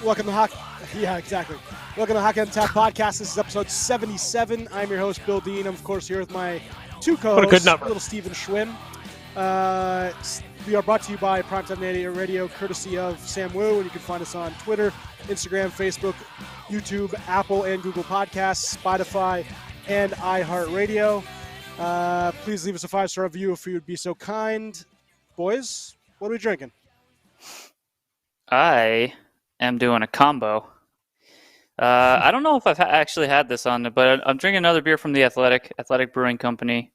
Welcome to Hockey. Yeah, exactly. Welcome to Hockey on Tap Podcast. This is episode 77. I'm your host, Bill Dean. I'm, of course, here with my two co-hosts, little Steven Schwinn. We are brought to you by Primetime Radio, courtesy of Sam Wu, and you can find us on Twitter, Instagram, Facebook, YouTube, Apple and Google Podcasts, Spotify, and iHeartRadio. Please leave us a 5-star review if you would be so kind. Boys, what are we drinking? I am doing a combo. I don't know if I've actually had this on, but I'm drinking another beer from the Athletic Brewing Company,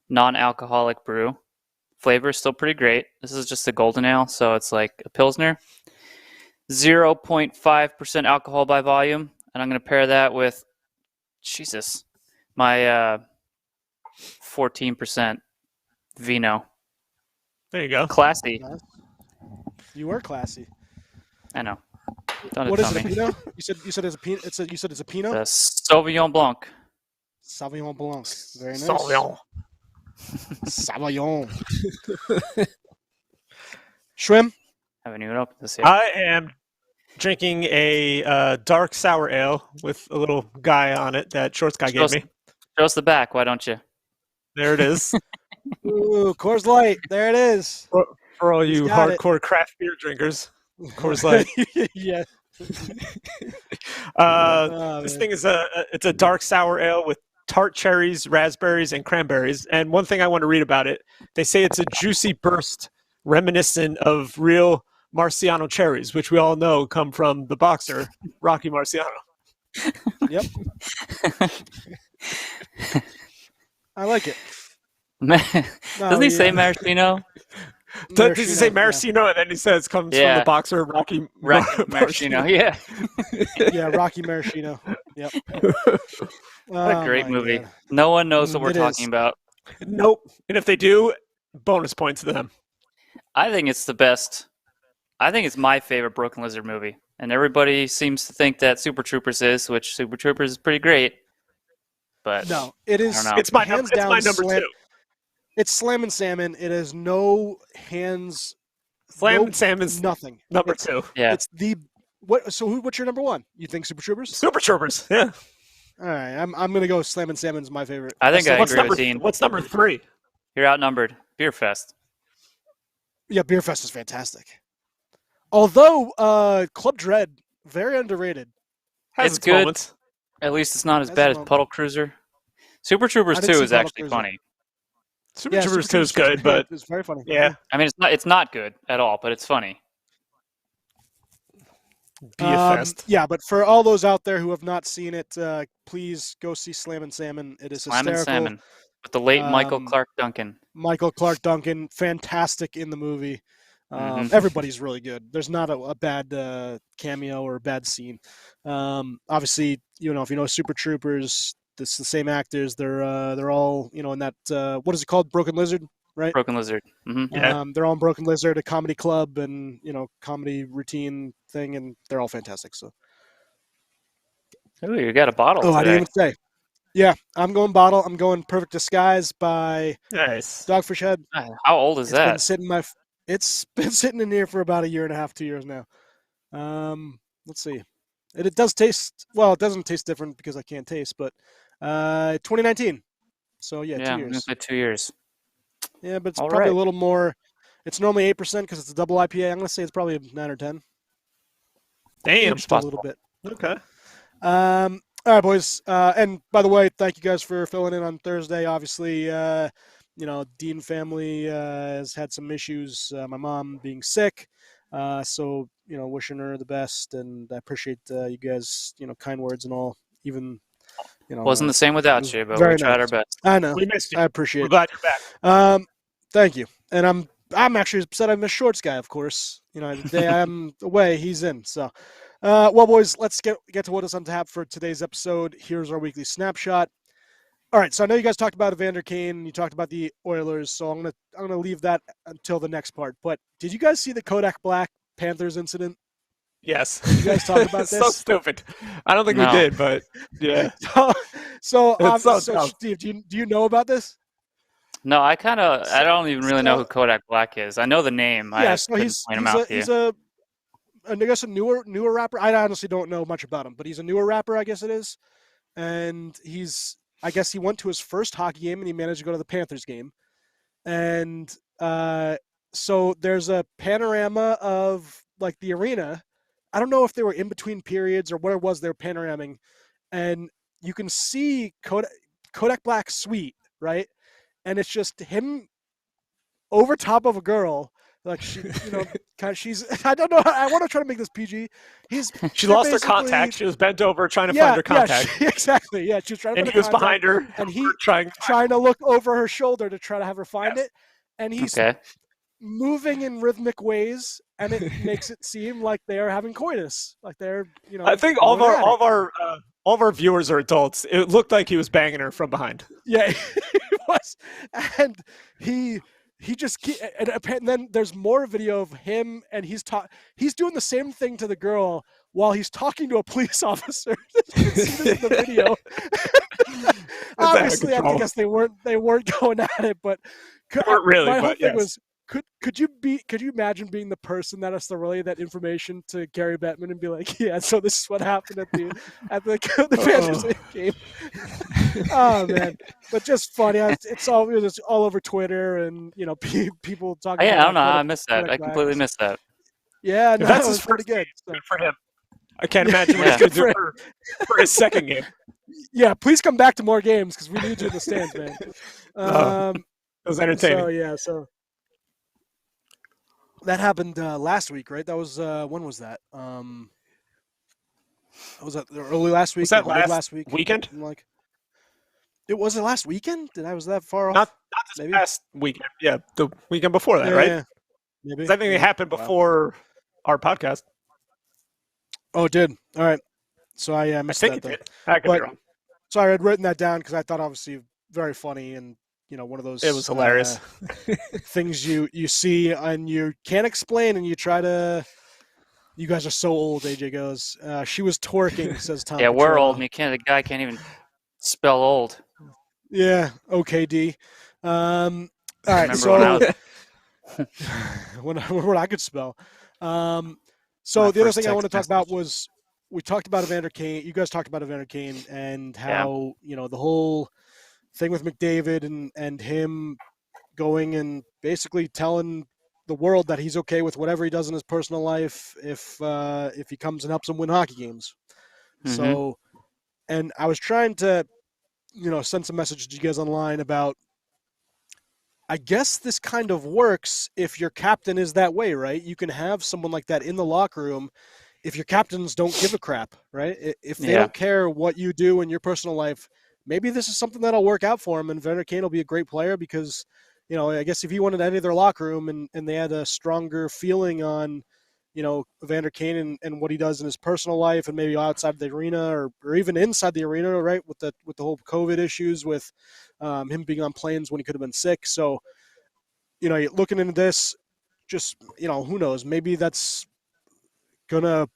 non-alcoholic brew. Flavor is still pretty great. This is just a golden ale, so it's like a Pilsner. 0.5% alcohol by volume, and I'm going to pair that with, my 14% vino. There you go. Classy. You are classy. I know. Don't what is tell it? me. A Pinot? You said it's a Pinot. You said it's a Pinot. Sauvignon Blanc. Sauvignon Blanc. Very nice. Sauvignon. Schwinn. Haven't even opened this yet. I am drinking a dark sour ale with a little guy on it that Shorts Guy gave me. Show us the back, why don't you? There it is. Ooh, Coors Light. There it is. For all you hardcore craft beer drinkers. Coors Light. Yeah. This thing is it's a dark sour ale with tart cherries, raspberries, and cranberries. And one thing I want to read about it, they say it's a juicy burst reminiscent of real Marciano cherries, which we all know come from the boxer Rocky Marciano. Yep. I like it. Doesn't he say maraschino? Does he say maraschino? Yeah. And then he says comes from the boxer Rocky Maraschino. Yeah. Yeah, Rocky Maraschino. Yep. What a great movie. God. No one knows what we're talking about. Nope. And if they do, bonus points to them. I think it's the best. I think it's my favorite Broken Lizard movie. And everybody seems to think that Super Troopers is, which Super Troopers is pretty great. But no, it is. It's my number 2. It's Slam and Salmon. It has no hands. Slam and Salmon's nothing. Number 2. Yeah. It's the what? So what's your number 1? You think Super Troopers? Super Troopers. Yeah. All right. I'm gonna go Slam and Salmon's my favorite. I think I agree with Dean. What's number 3? You're outnumbered. Beer Fest. Yeah, Beer Fest is fantastic. Although Club Dread, very underrated. It's good. Moments. At least it's not as bad as Puddle Cruiser. Super Troopers 2 is actually funny. Super Troopers 2 is good, but it's very funny. Yeah. I mean, it's not good at all, but it's funny. Be a fest. Yeah, but for all those out there who have not seen it, please go see Slam and Salmon. It is Slam hysterical. and Salmon with the late Michael Clark Duncan. Michael Clark Duncan, fantastic in the movie. Everybody's really good. There's not a bad cameo or a bad scene. Obviously, if you know Super Troopers, it's the same actors. They're all in that what is it called? Broken Lizard, right? Broken Lizard. Mm-hmm. Yeah. They're all in Broken Lizard, a comedy club, and comedy routine thing, and they're all fantastic. So. Oh, you got a bottle. Oh, today. I didn't even say. Yeah, I'm going bottle. I'm going Perfect Disguise by Dogfish Head. How old is that? It's been sitting in here for about 1.5 years, 2 years now. Let's see. It does taste, well, it doesn't taste different because I can't taste, but 2019. So, 2 years. I'm going to say 2 years. Yeah, but it's probably a little more. It's normally 8% because it's a double IPA. I'm going to say it's probably 9 or 10. Damn. Just a little bit. Okay. All right, boys. And by the way, thank you guys for filling in on Thursday. Obviously, Dean family has had some issues. My mom being sick. So, wishing her the best. And I appreciate you guys, kind words and all. Even, Wasn't the same without you, but we tried our best. I know. We missed you. I appreciate it. We're glad you're back. Thank you. And I'm actually upset I missed Shorts Guy, of course. The day I'm away, he's in. So, well, boys, let's get to what is on tap for today's episode. Here's our weekly snapshot. All right, so I know you guys talked about Evander Kane. You talked about the Oilers, so I'm gonna leave that until the next part. But did you guys see the Kodak Black Panthers incident? Yes. Did you guys talk about this? So stupid. I don't think we did, but yeah. So dumb. Steve, do you know about this? No, I don't even really know who Kodak Black is. I know the name. Yeah, so he's I guess a newer rapper. I honestly don't know much about him, but he's a newer rapper, I guess it is. And I guess he went to his first hockey game and he managed to go to the Panthers game. And so there's a panorama of like the arena. I don't know if they were in between periods or what it was they were panoraming. And you can see Kodak Black's suite, right? And it's just him over top of a girl. Like she, she's. I don't know. I want to try to make this PG. She lost her contact. She was bent over trying to find her contact. Exactly. Yeah, she was trying to. And he was behind her, and he trying to look over her shoulder to try to have her find it. And he's moving in rhythmic ways, and it makes it seem like they are having coitus, like they're. I think all of our viewers are adults. It looked like he was banging her from behind. Yeah, he was, and he just and then there's more video of him, and he's doing the same thing to the girl while he's talking to a police officer. You can see this in the video. Obviously, I guess they weren't going at it, but my whole thing was, could you imagine being the person that has to relay that information to Gary Bettman and be like, yeah, so this is what happened at the Panthers game. Oh man, but just funny. It's all over Twitter and people talking. Yeah, I don't know. I missed that. I completely missed that. Yeah, no, that's his pretty good. Good for him. I can't imagine what he's going to do for his second game. Yeah, please come back to more games because we need you in the stands, man. It was entertaining. So that happened last week, right? That was when was that? Was that early last week? Was that last week? Weekend? Was it last weekend? Was that far off? Not this past weekend. Yeah, the weekend before that, right? Yeah. Maybe. I think it happened before our podcast. Oh, it did. All right. So I missed that. I think it did. I could be wrong. So I had written that down because I thought obviously very funny and one of those. It was hilarious. Things you see and you can't explain and you try to. You guys are so old. AJ goes. She was twerking, says Tom. Yeah, we're old. And the guy can't even spell old. Yeah. OKD. All right. So when I could spell. So the other thing I want to talk about was we talked about Evander Kane. You guys talked about Evander Kane and how the whole thing with McDavid and him going and basically telling the world that he's okay with whatever he does in his personal life if he comes and helps him win hockey games. Mm-hmm. So, and I was trying to send some messages to you guys online about. I guess this kind of works if your captain is that way, right? You can have someone like that in the locker room if your captains don't give a crap, right? If they don't care what you do in your personal life, maybe this is something that'll work out for him, and Evander Kane will be a great player because, I guess if he wanted any of their locker room and they had a stronger feeling on, Evander Kane and what he does in his personal life and maybe outside the arena or even inside the arena, right? With the whole COVID issues with him being on planes when he could have been sick. So, looking into this, just, who knows? Maybe that's going to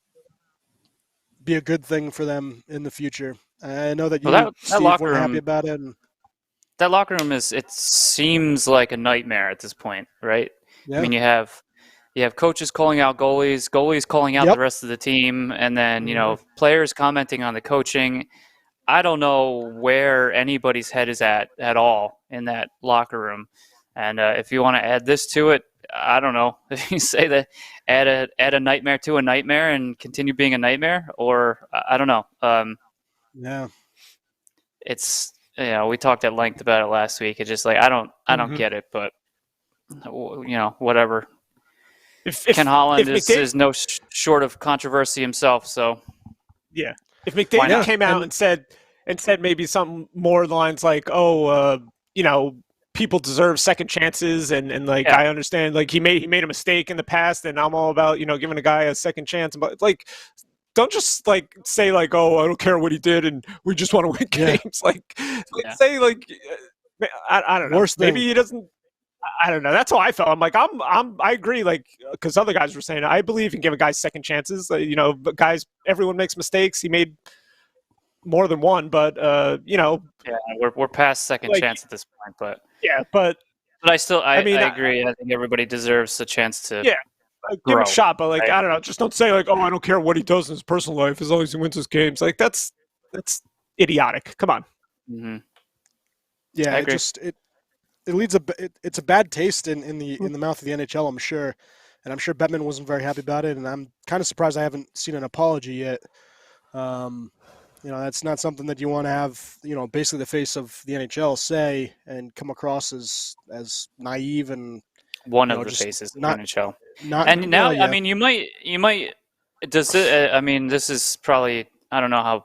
be a good thing for them in the future. I know that Steve, weren't happy about it. And... That locker room it seems like a nightmare at this point, right? Yeah. I mean, you have coaches calling out goalies calling out the rest of the team, and then, players commenting on the coaching. I don't know where anybody's head is at all in that locker room. And if you want to add this to it, I don't know. If you say that add a nightmare to a nightmare and continue being a nightmare, or I don't know. Yeah. It's, we talked at length about it last week. It's just like, I don't get it, but whatever. Ken Holland is no short of controversy himself. So yeah, if McDavid came out and said maybe something more lines like, people deserve second chances and I understand he made a mistake in the past and I'm all about giving a guy a second chance, but don't just say I don't care what he did and we just want to win games. Say I don't know. Worst maybe thing. he doesn't. I don't know. That's how I felt. I'm like, I agree. Because other guys were saying, I believe in giving guys second chances. But guys, everyone makes mistakes. He made more than one, but Yeah, we're past second chance at this point, but yeah, but I agree. I think everybody deserves a chance to give it a shot, but like, right? I don't know, just don't say like, oh, I don't care what he does in his personal life as long as he wins his games. Like that's idiotic. Come on. Mm-hmm. Yeah, it leads it's a bad taste in the mouth of the NHL, I'm sure, and I'm sure Bettman wasn't very happy about it, and I'm kind of surprised I haven't seen an apology yet. That's not something that you want to have, basically the face of the NHL say and come across as naive and one of the faces of the NHL. I mean, you might. Does it? I mean, this is probably, I don't know how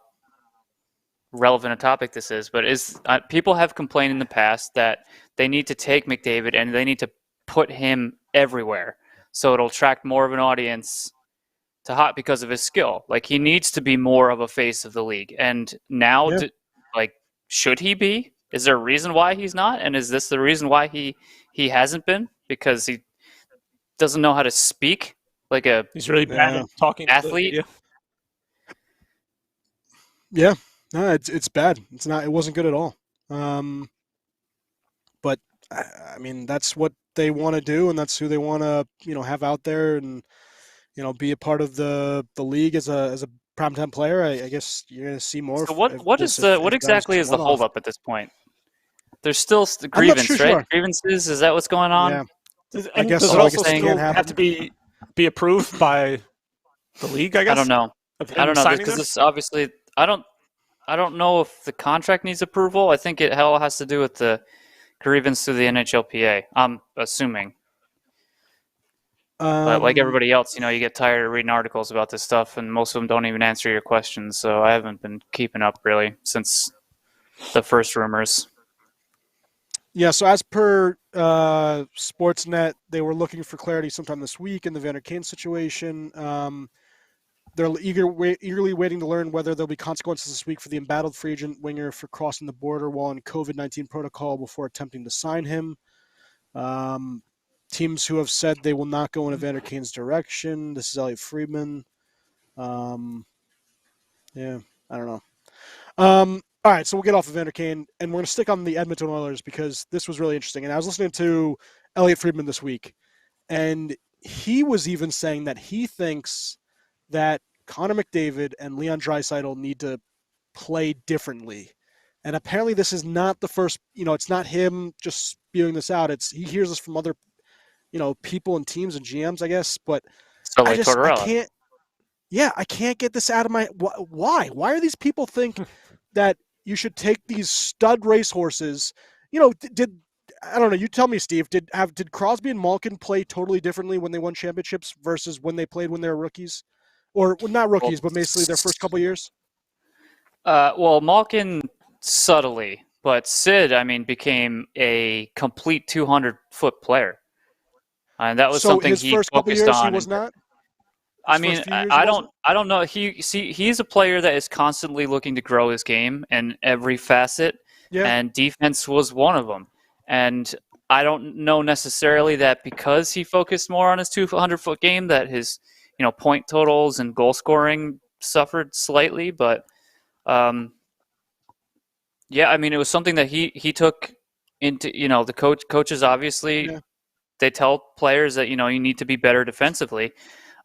relevant a topic this is, but people have complained in the past that they need to take McDavid and they need to put him everywhere so it'll attract more of an audience to Hot because of his skill. Like, he needs to be more of a face of the league. And now, should he be? Is there a reason why he's not? And is this the reason why he hasn't been? Because he doesn't know how to speak like he's really bad at talking athlete. Yeah. No, it's bad. It wasn't good at all. But I mean, that's what they want to do, and that's who they want to, have out there and, be a part of the league as a primetime player. I guess you're going to see more. So what exactly is the holdup at this point? There's still the grievance, right? Sure. Grievances, is that what's going on? Yeah. I guess does it also still have to be approved by the league, I guess? I don't know because this obviously I don't know if the contract needs approval. I think it all has to do with the grievance through the NHLPA. I'm assuming. But like everybody else, you get tired of reading articles about this stuff, and most of them don't even answer your questions. So I haven't been keeping up really since the first rumors. Yeah, so as per Sportsnet, they were looking for clarity sometime this week in the Evander Kane situation. They're eagerly waiting to learn whether there'll be consequences this week for the embattled free agent winger for crossing the border while in COVID-19 protocol before attempting to sign him. Teams who have said they will not go in Evander Kane's direction. This is Elliot Friedman. I don't know. All right, so we'll get off of Evander Kane, and we're going to stick on the Edmonton Oilers because this was really interesting. And I was listening to Elliot Friedman this week, and he was even saying that he thinks that Connor McDavid and Leon Draisaitl need to play differently. And apparently this is not the first, it's not him just spewing this out. He hears this from other, people and teams and GMs, I guess. But so like I can't get this out of my, why? Why are these people think that you should take these stud racehorses? I don't know. You tell me, Steve. Did Crosby and Malkin play totally differently when they won championships versus when they played when they were rookies, or not rookies, but basically their first couple years? Well, Malkin subtly, but Sid, became a complete 200-foot player, and that was something his he first couple focused years, on. He was not. I don't know. He's a player that is constantly looking to grow his game in every facet, and defense was one of them. And I don't know necessarily that because he focused more on his 200-foot game that his, point totals and goal scoring suffered slightly. But, it was something that he took into, the coaches obviously, they tell players that, you need to be better defensively.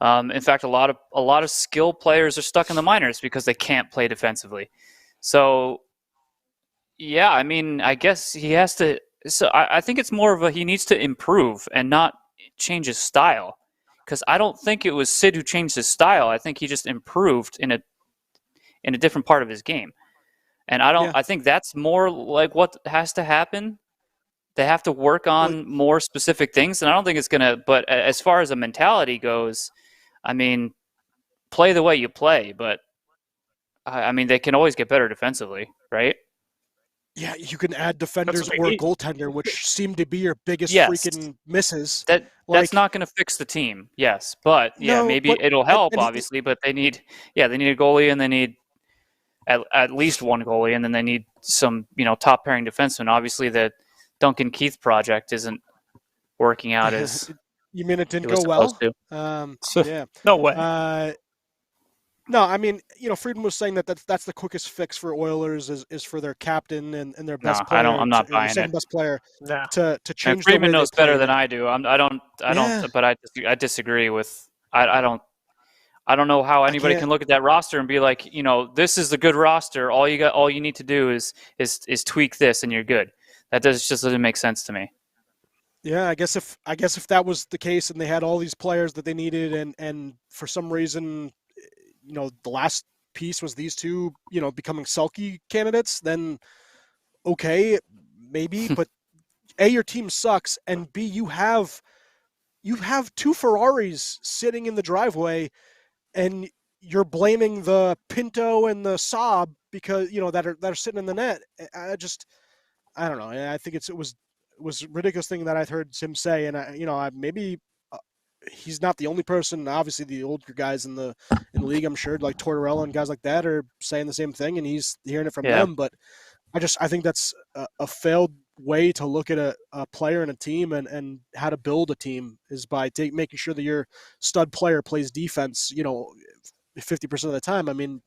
In fact, a lot of skilled players are stuck in the minors because they can't play defensively. So, I guess he has to. So I think it's more of he needs to improve and not change his style, because I don't think it was Sid who changed his style. I think he just improved in a different part of his game, and I think that's more like what has to happen. They have to work on more specific things, and I don't think it's gonna. But as far as a mentality goes, play the way you play, but they can always get better defensively, right? Yeah, you can add defenders or a goaltender, which seem to be your biggest freaking misses. That's not going to fix the team, yes, but it'll help, obviously. But they need a goalie, and they need at least one goalie, and then they need some top pairing defensemen. Obviously, the Duncan Keith project isn't working out as you mean it didn't go well? No way. No, I mean, Friedman was saying that's the quickest fix for Oilers is for their captain and their best No, player, I'm not or the buying it. second best player, No. to And change the Friedman way they knows better play. than I do. I don't. Yeah, But I disagree with. I don't know how I anybody can't. can look at that roster and be like, this is the good roster. All you need to do is tweak this, and you're good. Just doesn't make sense to me. Yeah, I guess if that was the case and they had all these players that they needed, and for some reason, the last piece was these two, becoming Selke candidates, then okay, maybe. But A, your team sucks, and B, you have two Ferraris sitting in the driveway, and you're blaming the Pinto and the Saab because that are sitting in the net. I don't know. I think it was a ridiculous thing that I've heard him say, and maybe he's not the only person. Obviously, the older guys in the league, I'm sure, like Tortorella and guys like that, are saying the same thing, and he's hearing it from Yeah. them. But I think that's a failed way to look at a player and a team, and how to build a team is by making sure that your stud player plays defense, 50% of the time. I mean,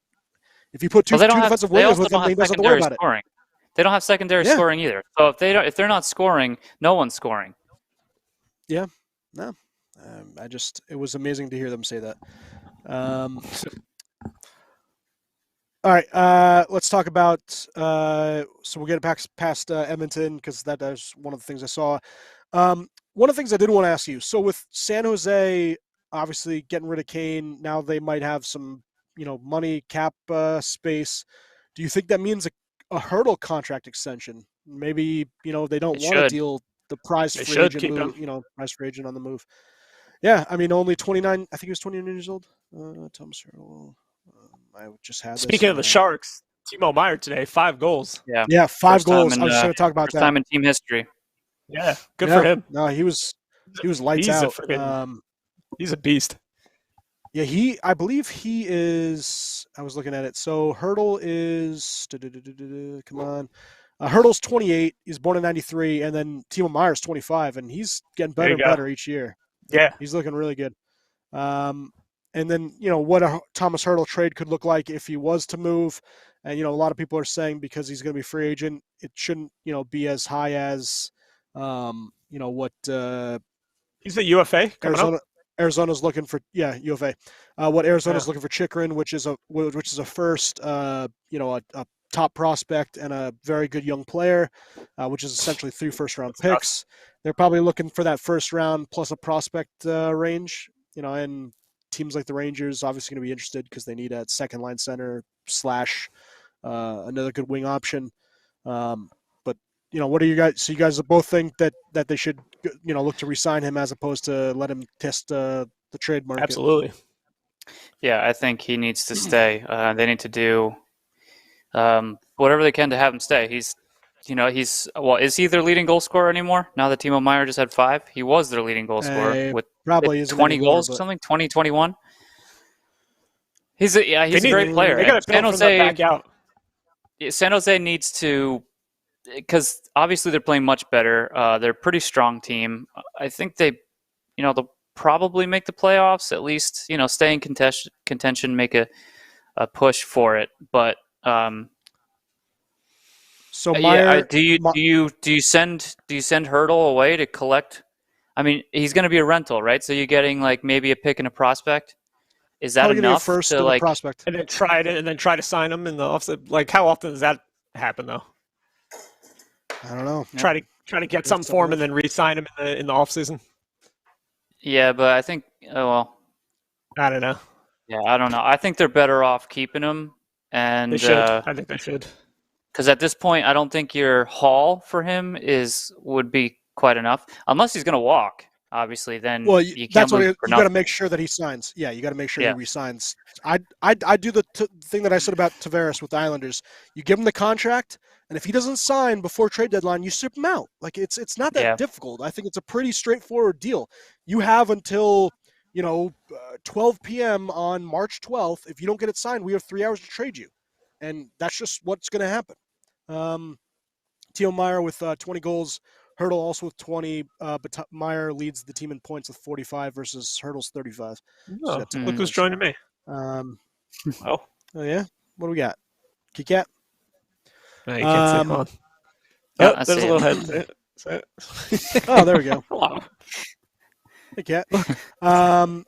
if you put two defensive wingers with him, he doesn't have to worry about scoring. They don't have secondary scoring either. So if they're not scoring, no one's scoring. Yeah, no. It was amazing to hear them say that. All right, let's talk about. So we'll get past Edmonton, because that is one of the things I saw. One of the things I did want to ask you. So with San Jose, obviously getting rid of Kane, now they might have some, money cap space. Do you think that means a Hurdle contract extension? Maybe they don't want to deal the prize free agent move, prize free agent on the move. Yeah, I mean, only 29. I think he was 29 years old. Thomas Hurdle. I just had. Speaking of the Sharks, Timo Meier today, 5 goals. Yeah, 5 goals. I was just going to talk about that. First time in team history. Yeah, good for him. No, he was lights out. He's a beast. Yeah, I believe he is. I was looking at it. So Hurdle is. Come on. Hurdle's 28. He's born in 93, and then Timo Meier's 25, and he's getting better and better each year. Yeah, he's looking really good. And then, what a Thomas Hurdle trade could look like if he was to move. And, a lot of people are saying because he's going to be free agent, it shouldn't, be as high as, what. He's a UFA coming up. Arizona's looking for, UFA. What Arizona's looking for Chychrun, which is a first, a top prospect and a very good young player, which is essentially 3 first-round picks. They're probably looking for that first round plus a prospect range, and teams like the Rangers obviously going to be interested because they need a second line center / another good wing option. But what are you guys? So you guys both think that they should look to re-sign him as opposed to let him test the trade market? Absolutely. Yeah, I think he needs to stay. They need to do whatever they can to have him stay. Is he their leading goal scorer anymore? Now that Timo Meier just had 5, he was their leading goal scorer with probably 20 goals or something. 2021. He's a great player. They got to build from the back out. San Jose needs to, because obviously they're playing much better. They're a pretty strong team. I think they'll probably make the playoffs, at least stay in contention, make a push for it. But so Meier, do you send Hurdle away to collect? I mean, he's going to be a rental, right? So you're getting like maybe a pick and a prospect. Is that enough first to like prospect and then try to sign him in the offseason? Like, how often does that happen though? I don't know. Try to get something for him and then re-sign him in the offseason. Yeah, but I think I don't know. Yeah, I don't know. I think they're better off keeping him, and they should. I think they should. Because at this point, I don't think your haul for him would be quite enough, unless he's going to walk. Obviously, then you can't. That's what you got to make sure that he signs. Yeah, you got to make sure he resigns. I do the thing that I said about Tavares with the Islanders. You give him the contract, and if he doesn't sign before trade deadline, you ship him out. Like it's not that difficult. I think it's a pretty straightforward deal. You have until 12 p.m. on March 12th. If you don't get it signed, we have 3 hours to trade you, and that's just what's going to happen. Timo Meier with 20 goals. Hurdle also with 20, but Meier leads the team in points with 45 versus Hurdle's 35. Oh, look who's joining me. Oh, yeah. What do we got? Kit Kat. no, you can't see it. Hold on. Yeah, Oh, there's a little head. Oh, there we go. Wow. Kit Kat. On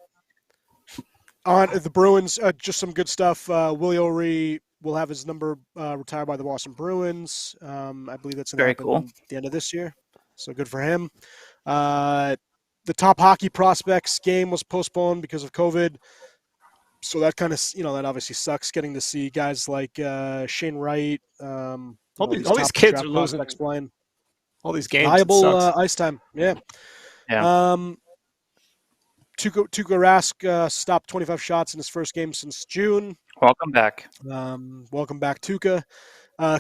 the Bruins, just some good stuff. Willie O'Ree will have his number retired by the Boston Bruins. I believe that's going to happen cool. at the end of this year. So good for him. The top hockey prospects game was postponed because of COVID. So that kind of, that obviously sucks, getting to see guys like Shane Wright. All these kids are losing playing all these games. valuable ice time. Yeah. Yeah. Tuukka Rask stopped 25 shots in his first game since June. Welcome back. Welcome back, Tuukka.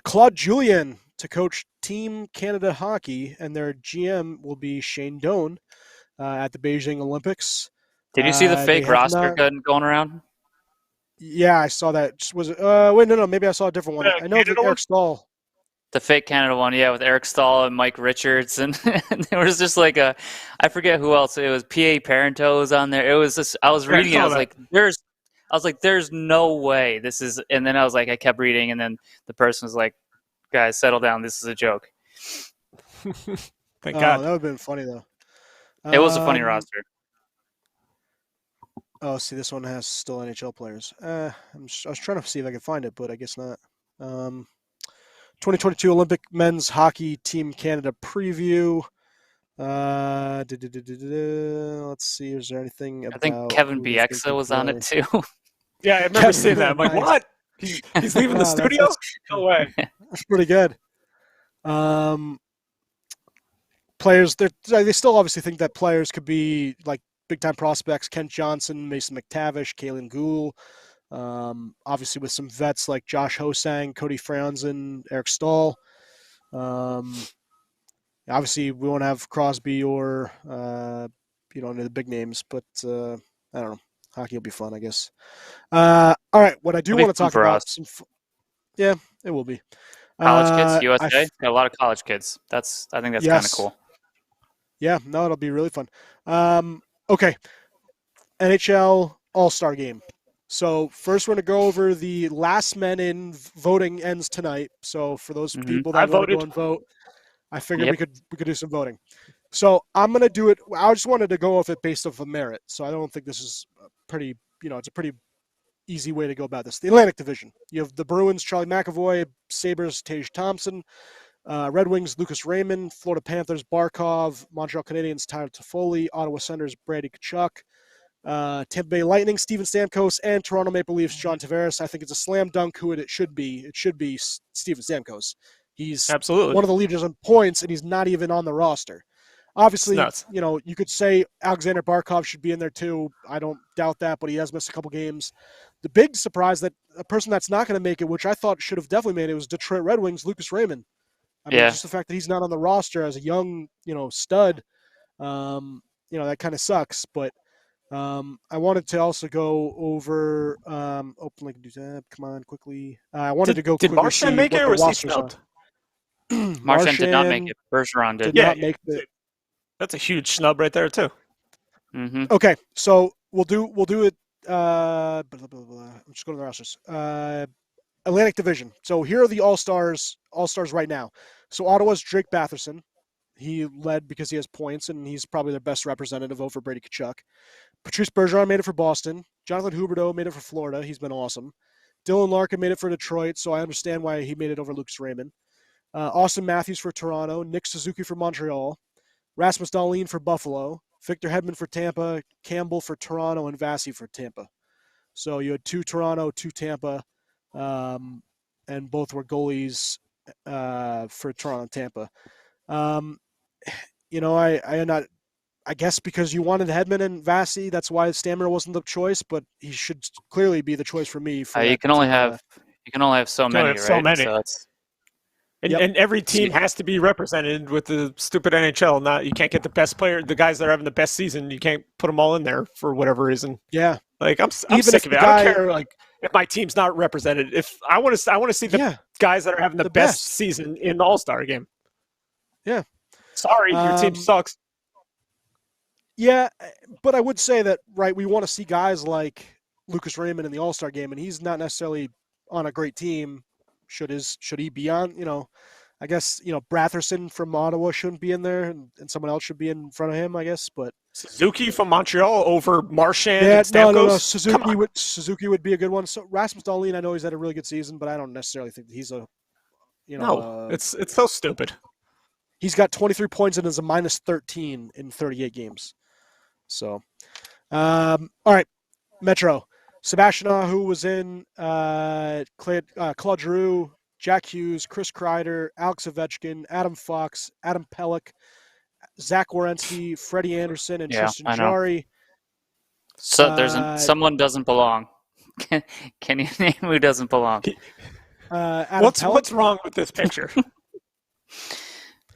Claude Julien to coach Team Canada Hockey, and their GM will be Shane Doan at the Beijing Olympics. Did you see the fake roster going around? Yeah, I saw that. Was it? Wait, no. Maybe I saw a different one. I know that Eric Stahl. The fake Canada one, yeah, with Eric Stahl and Mike Richards, and there was just like I forget who else. It was P.A. Parento was on there. It was just, I was reading it. I was like, there's no way this is. And then I kept reading, and then the person was like, guys, settle down. This is a joke. Thank God. That would have been funny though. It was a funny roster. Oh, see, this one has still NHL players. I was trying to see if I could find it, but I guess not. 2022 Olympic Men's Hockey Team Canada preview. Let's see. Is there anything about? I think Kevin Bieksa was on it too. Yeah, I remember seeing that. I'm like, what? He's leaving the studio? No way. That's pretty good. Players, they still obviously think that players could be like big-time prospects: Kent Johnson, Mason McTavish, Kalen Gould. Obviously with some vets like Josh Hosang, Cody Franzen, Eric Stahl. Obviously we won't have Crosby or any of the big names, but I don't know. Hockey will be fun, I guess. All right, what I do want to talk about. Yeah, it will be. College kids, USA. Got a lot of college kids. I think that's kind of cool. Yeah, no, it'll be really fun. Okay, NHL All-Star Game. So first, we're going to go over the last men in. Voting ends tonight. So for those people that want to go and vote, I figured we could do some voting. So I'm going to do it. I just wanted to go off it based off of merit. So I don't think this is it's a pretty easy way to go about this. The Atlantic Division. You have the Bruins, Charlie McAvoy; Sabres, Tage Thompson; Red Wings, Lucas Raymond; Florida Panthers, Barkov; Montreal Canadiens, Tyler Toffoli; Ottawa Senators, Brady Tkachuk; Tampa Bay Lightning, Steven Stamkos; and Toronto Maple Leafs, John Tavares. I think it's a slam dunk who it should be. It should be Steven Stamkos. He's absolutely one of the leaders in points, and he's not even on the roster. Obviously, you could say Alexander Barkov should be in there too. I don't doubt that, but he has missed a couple games. The big surprise that a person that's not going to make it, which I thought should have definitely made it, was Detroit Red Wings, Lucas Raymond. I mean, just the fact that he's not on the roster as a young, stud, that kind of sucks. But I wanted to also go over. Openly can do that. Come on, quickly. I wanted to go. Did Marchand make it, or was he snubbed? Marchand did not make it. Bergeron did. Not make it. That's a huge snub right there too. Mm-hmm. Okay, so we'll do it. I'm just going to the rosters. Atlantic Division. So here are the All-Stars right now. So Ottawa's Drake Batherson. He led because he has points, and he's probably their best representative over Brady Tkachuk. Patrice Bergeron made it for Boston. Jonathan Huberdeau made it for Florida. He's been awesome. Dylan Larkin made it for Detroit, so I understand why he made it over Lucas Raymond. Austin Matthews for Toronto. Nick Suzuki for Montreal. Rasmus Dahlin for Buffalo. Victor Hedman for Tampa. Campbell for Toronto, and Vasi for Tampa. So you had 2 Toronto, 2 Tampa, and both were goalies for Toronto and Tampa. I guess because you wanted Hedman and Vasi, that's why Stammer wasn't the choice, but he should clearly be the choice for me. You can only have so many, right? So many. So and every team has to be represented with the stupid NHL. You can't get the best player, the guys that are having the best season. You can't put them all in there for whatever reason. Yeah, like I'm sick of it. I don't care. Like if my team's not represented, if I want to see the guys that are having the best season in the All-Star game. Yeah. Sorry, your team sucks. Yeah, but I would say that we want to see guys like Lucas Raymond in the All-Star game, and he's not necessarily on a great team. Should he be on? I guess Bratherson from Ottawa shouldn't be in there, and someone else should be in front of him, I guess. But Suzuki from Montreal over Marchand and Stamkos? No. Suzuki would be a good one. So Rasmus Dahlin, I know he's had a really good season, but I don't necessarily think that he's a it's so stupid. He's got 23 points and is a -13 in 38 games. So, all right, Metro. Sebastian Aho was in, Claude Giroux, Jack Hughes, Chris Kreider, Alex Ovechkin, Adam Fox, Adam Pelech, Zach Werenski, Freddie Anderson, and Tristan Jarry. So there's someone doesn't belong. Can you name who doesn't belong? What's wrong with this picture?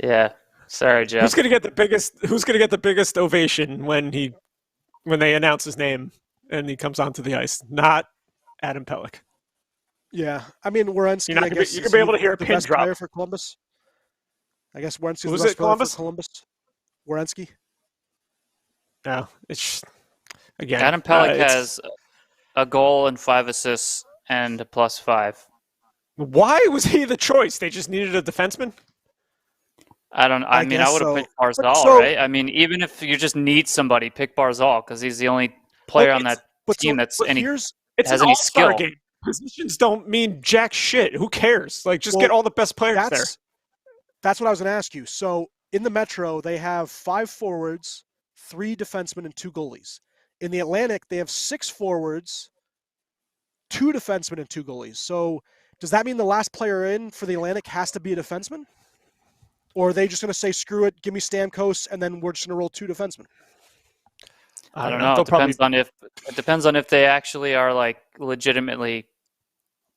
Yeah, sorry, Jeff. Who's gonna get the biggest ovation when they announce his name and he comes onto the ice? Not Adam Pelech. Yeah, I mean Werenski. You're going to be able to hear a pin drop. Player for Columbus. I guess Werenski's the best player for Columbus. Werenski. No, it's again. Adam Pelech has a goal and 5 assists and a +5. Why was he the choice? They just needed a defenseman. I would have picked Barzal, right? I mean, even if you just need somebody, pick Barzal because he's the only player on that team has any skill. Game. Positions don't mean jack shit. Who cares? Just get all the best players there. That's what I was going to ask you. So in the Metro, they have 5 forwards, 3 defensemen, and 2 goalies. In the Atlantic, they have 6 forwards, 2 defensemen, and 2 goalies. So does that mean the last player in for the Atlantic has to be a defenseman? Or are they just going to say, screw it, give me Stamkos, and then we're just going to roll 2 defensemen? I don't know. It depends on if they actually are legitimately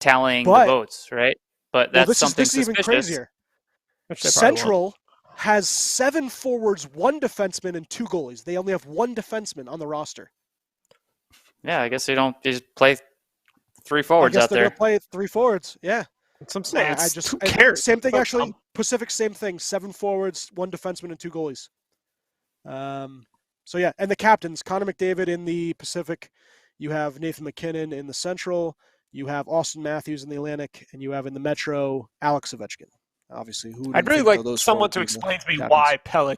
tallying the votes, right? But that's something this is even crazier. Central has 7 forwards, 1 defenseman, and 2 goalies. They only have 1 defenseman on the roster. Yeah, I guess they just play 3 forwards out there. They're going to play 3 forwards. Yeah. That's what I'm saying. Who cares? Same thing, actually. Pacific, same thing. 7 forwards, 1 defenseman, and 2 goalies. So, yeah. And the captains, Connor McDavid in the Pacific. You have Nathan McKinnon in the Central. You have Austin Matthews in the Atlantic. And you have in the Metro, Alex Ovechkin. Obviously, I'd really like someone to explain to me why Pelech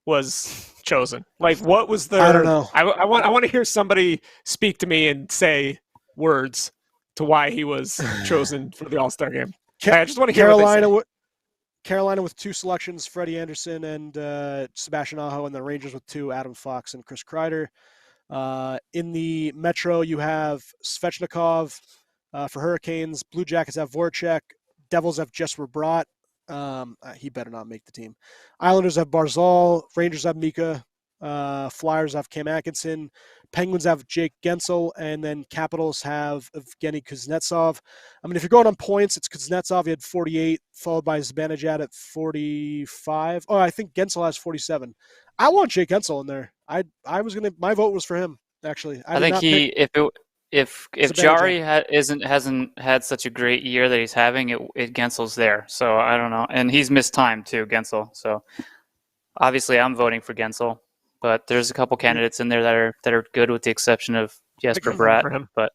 was chosen. What was the... I don't know. I want to hear somebody speak to me and say words to why he was chosen for the All-Star game. I just want to hear Carolina with 2 selections, Freddie Anderson and Sebastian Aho, and the Rangers with 2, Adam Fox and Chris Kreider. In the Metro, you have Svechnikov for Hurricanes. Blue Jackets have Voracek. Devils have Jesper Bratt. He better not make the team. Islanders have Barzal. Rangers have Mika. Flyers have Cam Atkinson. Penguins have Jake Gensel, and then Capitals have Evgeny Kuznetsov. I mean, if you're going on points, it's Kuznetsov. He had 48, followed by Zibanejad at 45. Oh, I think Gensel has 47. I want Jake Gensel in there. My vote was for him, actually. I think if Jarry hasn't had such a great year that he's having, Gensel's there. So I don't know, and he's missed time too, Gensel. So obviously, I'm voting for Gensel. But there's a couple candidates in there that are good, with the exception of Jesper Bratt. But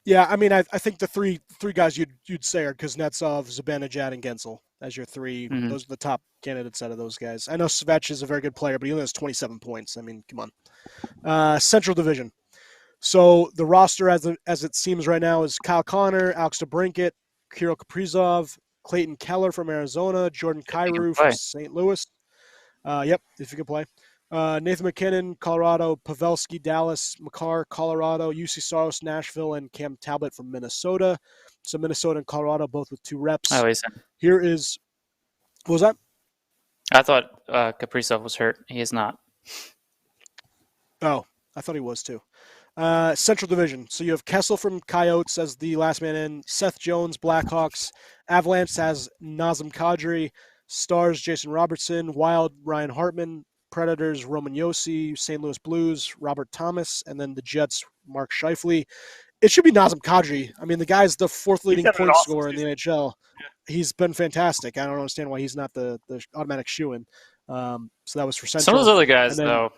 yeah, I mean, I think the three guys you'd say are Kuznetsov, Zibanejad, and Gensel as your 3. Mm-hmm. Those are the top candidates out of those guys. I know Svech is a very good player, but he only has 27 points. I mean, come on. Central Division. So the roster, as it seems right now, is Kyle Connor, Alex DeBrincat, Kirill Kaprizov, Clayton Keller from Arizona, Jordan Kyrou from St. Louis. Yep, if you can play. Nathan McKinnon, Colorado. Pavelski, Dallas. Makar, Colorado. UC Saros, Nashville, and Cam Talbot from Minnesota. So Minnesota and Colorado both with 2 reps. Oh, he's Here is... What was that? I thought Kaprizov was hurt. He is not. Oh, I thought he was too. Central Division. So you have Kessel from Coyotes as the last man in. Seth Jones, Blackhawks. Avalanche has Nazem Kadri. Stars, Jason Robertson. Wild, Ryan Hartman. Predators, Roman Josi. St. Louis Blues, Robert Thomas. And then the Jets, Mark Scheifele. It should be Nazem Kadri. I mean, the guy's the 4th leading point scorer in the NHL. Yeah. He's been fantastic. I don't understand why he's not the automatic shoo-in. So that was for Central. Some of those other guys, though,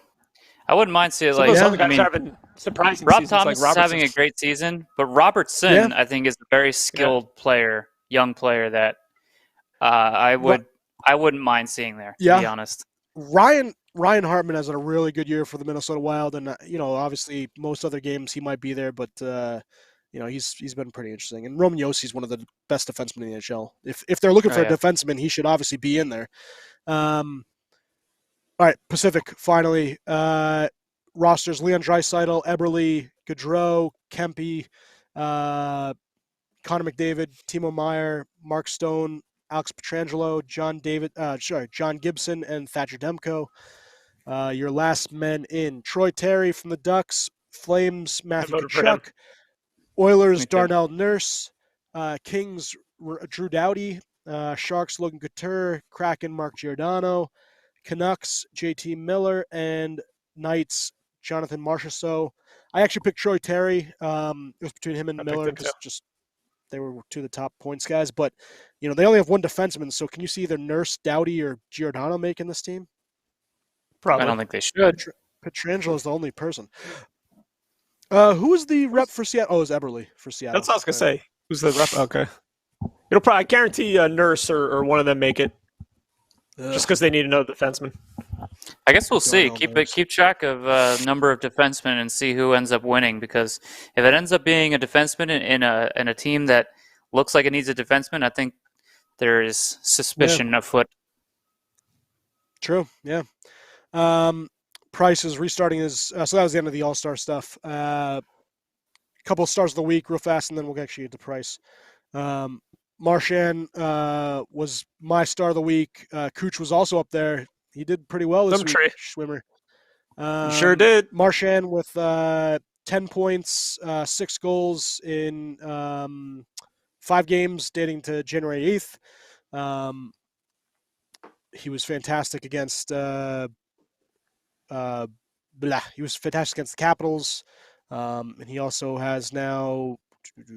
I wouldn't mind seeing Some like of those other guys I mean, are having surprising Rob seasons, Thomas like is having a Robertson. great season, but Robertson I think is a very skilled player, young player that I wouldn't mind seeing there, to be honest. Ryan Hartman has had a really good year for the Minnesota Wild, and obviously most other games he might be there, but he's been pretty interesting. And Roman Josi is one of the best defensemen in the NHL. If they're looking for a defenseman, he should obviously be in there. All right, Pacific finally. Rosters: Leon Draisaitl, Eberle, Gaudreau, Kempe, Connor McDavid, Timo Meier, Mark Stone, Alex Pietrangelo, John Gibson, and Thatcher Demko. Your last men in: Troy Terry from the Ducks, Flames, Matthew Tkachuk, Oilers, Darnell Nurse, Kings, Drew Doughty, Sharks, Logan Couture, Kraken, Mark Giordano, Canucks, JT Miller, and Knights, Jonathan Marchessault. I actually picked Troy Terry. It was between him and Miller because they were two of the top points guys. But they only have one defenseman, so can you see either Nurse, Doughty, or Giordano making this team? Probably. I don't think they should. Pietrangelo is the only person. Who is the rep for Seattle? Oh, it's Eberle for Seattle. That's what I was gonna say. Who's the rep? Okay. It'll probably, I guarantee, Nurse or one of them make it. Just because they need another defenseman. I guess we'll see. Keep track of number of defensemen and see who ends up winning. Because if it ends up being a defenseman in a team that looks like it needs a defenseman, I think there is suspicion afoot. True. Yeah. Price is restarting his. So that was the end of the All-Star stuff. Couple of stars of the week, real fast, and then we'll actually get to Price. Marchand was my star of the week. Cooch was also up there. He did pretty well this week, Schwimmer. Sure did. Marchand with 10 points, 6 goals in 5 games dating to January 8th. He was fantastic against he was fantastic against the Capitals. And he also has now,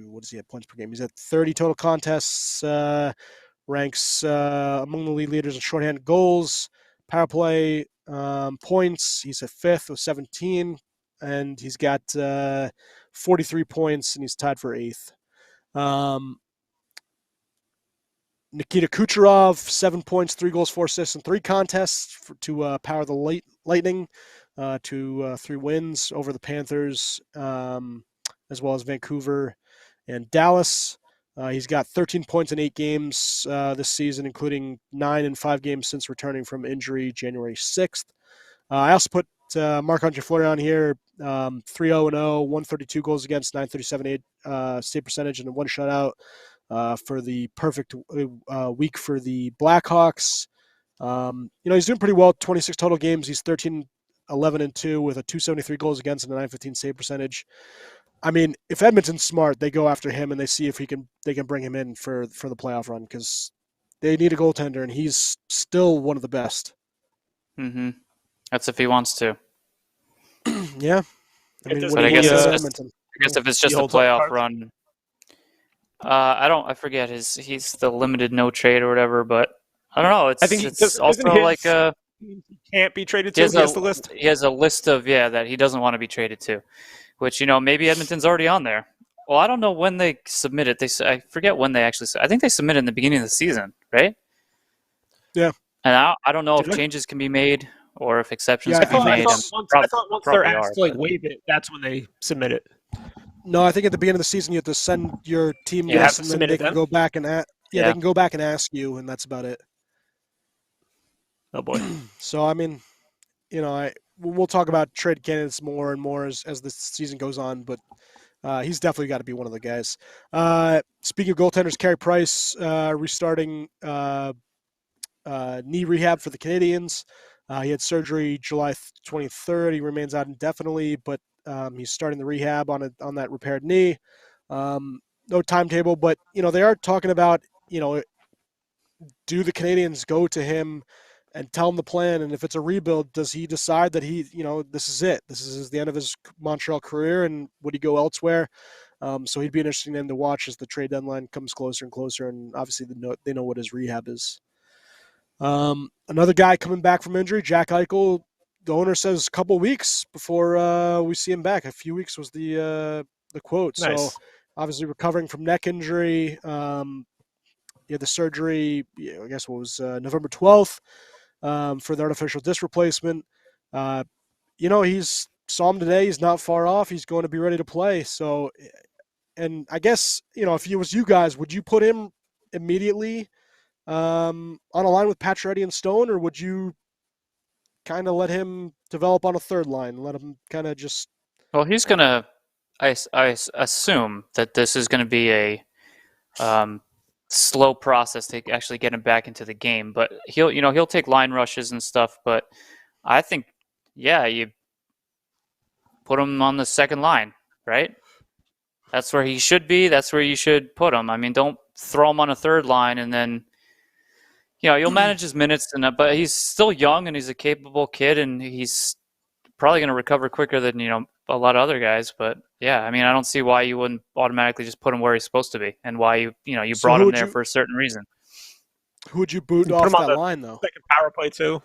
what does he have points per game? He's at 30 total contests, ranks among the league leaders in shorthanded goals, power play points. He's at 5th with 17, and he's got 43 points, and he's tied for 8th. Nikita Kucherov, 7 points, 3 goals, 4 assists, and 3 contests to power the Lightning to 3 wins over the Panthers, as well as Vancouver and Dallas. He's got 13 points in 8 games this season, including 9 in 5 games since returning from injury January 6th. I also put Marc-Andre Fleury on here, 3-0-0, 132 goals against, 937 save percentage, and 1 shutout for the perfect week for the Blackhawks. He's doing pretty well, 26 total games. He's 13-11-2 with a 273 goals against and a 915 save percentage. I mean, if Edmonton's smart, they go after him and they see if they can bring him in for the playoff run because they need a goaltender and he's still one of the best. Mm-hmm. That's if he wants to. Yeah. I guess if it's just a playoff run, I forget he's the limited no trade or whatever, but I don't know. I think it's also like he can't be traded to. He has the list. He has a list of that he doesn't want to be traded to, which maybe Edmonton's already on there. Well, I don't know when they submit it. I forget when they actually. I think they submit it in the beginning of the season, right? Yeah. And I don't know if changes can be made or if exceptions can be made. I thought once they're asked to waive it, that's when they submit it. No, I think at the beginning of the season you have to send your team list, and then they can go back and they can go back and ask you, and that's about it. Oh boy. So I mean, we'll talk about trade candidates more and more as the season goes on, but he's definitely got to be one of the guys. Speaking of goaltenders, Carey Price restarting knee rehab for the Canadiens. He had surgery July 23rd. He remains out indefinitely, but he's starting the rehab on that repaired knee. No timetable, but they are talking about do the Canadiens go to him and tell him the plan, and if it's a rebuild, does he decide that this is it? This is the end of his Montreal career, and would he go elsewhere? So he'd be an interesting name to watch as the trade deadline comes closer and closer, and obviously they know what his rehab is. Another guy coming back from injury, Jack Eichel, the owner says a couple weeks before we see him back. A few weeks was the quote. Nice. So obviously recovering from neck injury. He had the surgery, I guess what was November 12th for the artificial disc replacement. He's saw him today. He's not far off. He's going to be ready to play. So, and I guess, if it was you guys, would you put him immediately on a line with Pacioretty and Stone, or would you kind of let him develop on a third line, let him kind of just... Well, he's going to, I assume that this is going to be a slow process to actually get him back into the game, but he'll take line rushes and stuff, but I think, you put him on the second line, right? That's where he should be. That's where you should put him. I mean, don't throw him on a third line and then, you'll manage his minutes, but he's still young and he's a capable kid and he's probably going to recover quicker than, a lot of other guys. But I mean, I don't see why you wouldn't automatically just put him where he's supposed to be and why you brought him there for a certain reason. Who would you boot off that line, though? Second power play, too.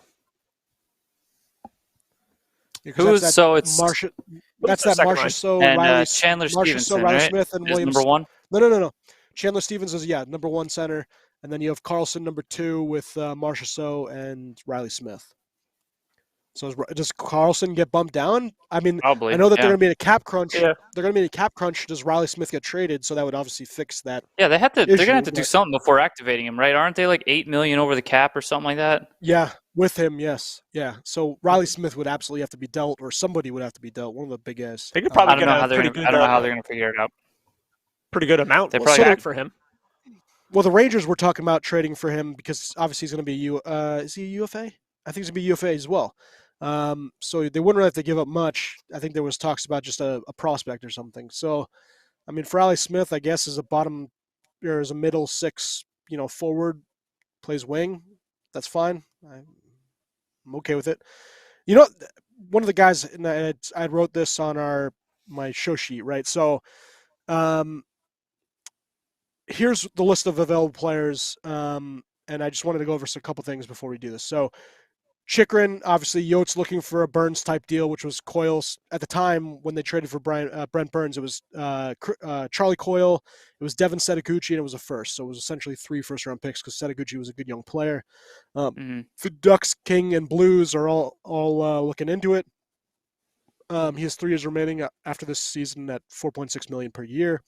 That's that Marchessault, and Riley, Chandler Stevenson, Riley right? Smith, and is Williams. number one? No. Chandler Stevens is number one center, and then you have Carlson number two with Marchessault and Riley Smith. So does Carlson get bumped down? I mean, probably, I know that they're going to be in a cap crunch. Yeah. They're going to be in a cap crunch. Does Riley Smith get traded? So that would obviously fix that. Yeah, they're going to have to do something before activating him, right? Aren't they like $8 million over the cap or something like that? Yeah, with him, yes. Yeah. So Riley Smith would absolutely have to be dealt, or somebody would have to be dealt. One of the big guys. They could probably I don't know how they're going to figure it out. Pretty good amount. They probably back for him. Well, the Rangers were talking about trading for him because obviously he's going to be is he a UFA? I think he's going to be UFA as well. So they wouldn't really have to give up much. I think there was talks about just a prospect or something. So, I mean, for Riley Smith, I guess is a middle six, forward, plays wing. That's fine. I'm okay with it. One of the guys, and I wrote this on my show sheet, right? So, here's the list of available players, and I just wanted to go over a couple things before we do this. So, Chychrun, obviously, Yotes looking for a Burns-type deal, which was Coyle's at the time when they traded for Brent Burns. It was Charlie Coyle, it was Devin Setaguchi, and it was a first. So it was essentially 3 first-round picks because Setaguchi was a good young player. The Ducks, King, and Blues are all looking into it. He has 3 years remaining after this season at $4.6 million per year.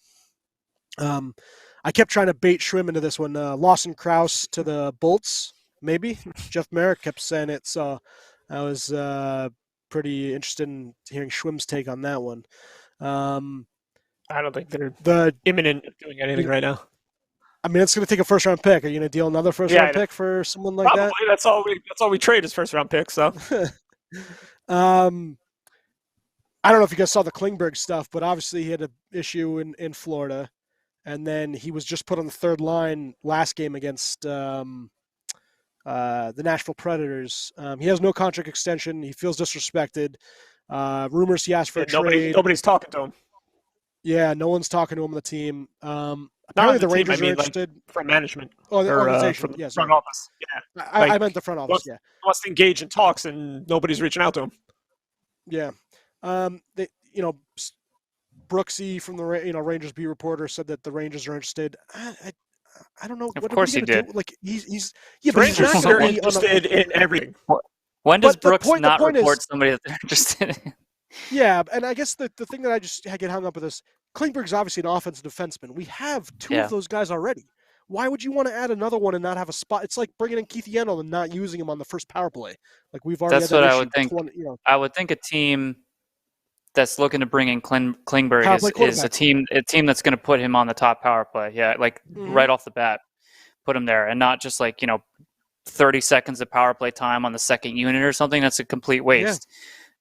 I kept trying to bait Schwim into this one. Lawson Krause to the Bolts. Maybe. Jeff Merrick kept saying it, so I was pretty interested in hearing Schwim's take on that one. I don't think they're imminent of doing anything right now. I mean, it's going to take a first-round pick. Are you going to deal another first-round pick for someone like that? Probably. That's all we trade is first-round picks. So, I don't know if you guys saw the Klingberg stuff, but obviously he had an issue in Florida, and then he was just put on the third line last game against the Nashville Predators. He has no contract extension. He feels disrespected. Rumors he asked for a trade. Nobody's talking to him. Yeah, no one's talking to him on the team. Apparently the Rangers are interested. Like from management. Oh, the organization. From the yes, front office. Yeah. I meant the front office, wants to engage in talks, and nobody's reaching out to him. Yeah. Brooksy from the Rangers beat reporter said that the Rangers are interested. I don't know. Of course he did. Do? Like he's Rangers are interested in everything. When does Brooks not report somebody that they're interested in? Yeah, and I guess the thing that I get hung up with is Klingberg's obviously an offensive defenseman. We have 2 of those guys already. Why would you want to add another one and not have a spot? It's like bringing in Keith Yandel and not using him on the first power play. Like we've already. That's what I would think. I would think a team that's looking to bring in Klingberg is a team that's going to put him on the top power play. Yeah, like right off the bat, put him there, and not just 30 seconds of power play time on the second unit or something. That's a complete waste.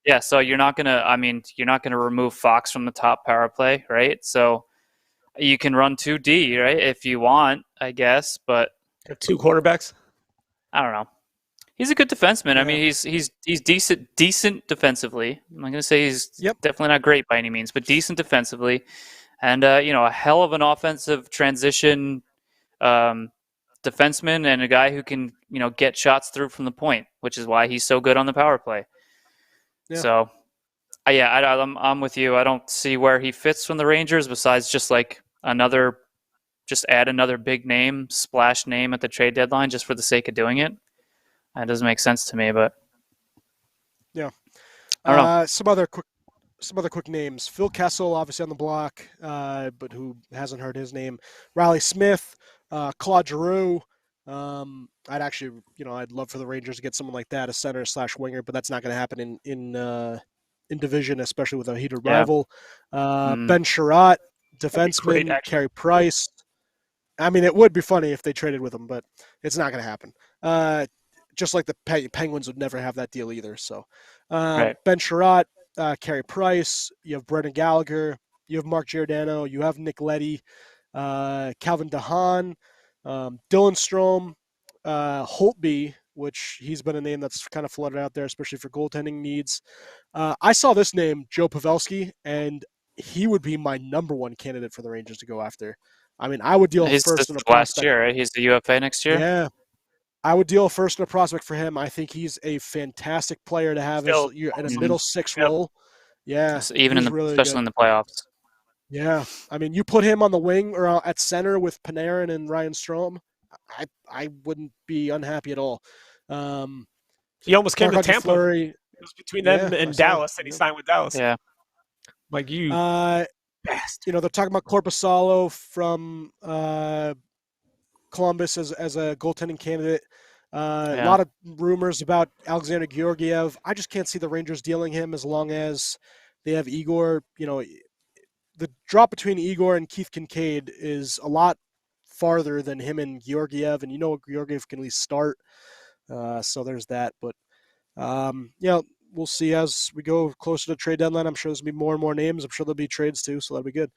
Yeah, so you're not gonna remove Fox from the top power play, right? So you can run 2D, right, if you want, I guess, but 2 quarterbacks. I don't know. He's a good defenseman. Yeah. I mean, he's decent defensively. I'm not gonna say he's definitely not great by any means, but decent defensively, and a hell of an offensive transition defenseman and a guy who can get shots through from the point, which is why he's so good on the power play. Yeah. So, I'm with you. I don't see where he fits from the Rangers besides just like add another big name, splash name at the trade deadline just for the sake of doing it. That doesn't make sense to me, but yeah. I don't know. Some other quick names. Phil Kessel, obviously on the block, but who hasn't heard his name. Riley Smith, Claude Giroux. I'd love for the Rangers to get someone like that, a center / winger, but that's not going to happen in division, especially with a heated rival. Ben Sherratt, defenseman, Carey Price. I mean, it would be funny if they traded with him, but it's not going to happen. Just like the Penguins would never have that deal either. So, Right. Ben Sherratt, Carey Price, you have Brendan Gallagher, you have Mark Giordano, you have Nick Leddy, Calvin DeHaan, Dylan Strome, Holtby, which he's been a name that's kind of floated out there, especially for goaltending needs. I saw this name, Joe Pavelski, and he would be my number one candidate for the Rangers to go after. I mean, I would deal first in a prospect. Last year, right? He's the UFA next year? Yeah. I would deal first in a prospect for him. I think he's a fantastic player to have in a middle six role. Yeah. Even especially in the playoffs. Yeah. I mean, you put him on the wing or at center with Panarin and Ryan Strome, I wouldn't be unhappy at all. He almost came to Tampa. Fleury, it was between them and Dallas, and he signed with Dallas. Yeah. Like you. They're talking about Korpisalo from Columbus as a goaltending candidate. A lot of rumors about Alexander Georgiev. I just can't see the Rangers dealing him as long as they have Igor. The drop between Igor and Keith Kincaid is a lot farther than him and Georgiev, and Georgiev can at least start. So there's that. But we'll see as we go closer to trade deadline. I'm sure there's going to be more and more names. I'm sure there'll be trades too, so that'll be good.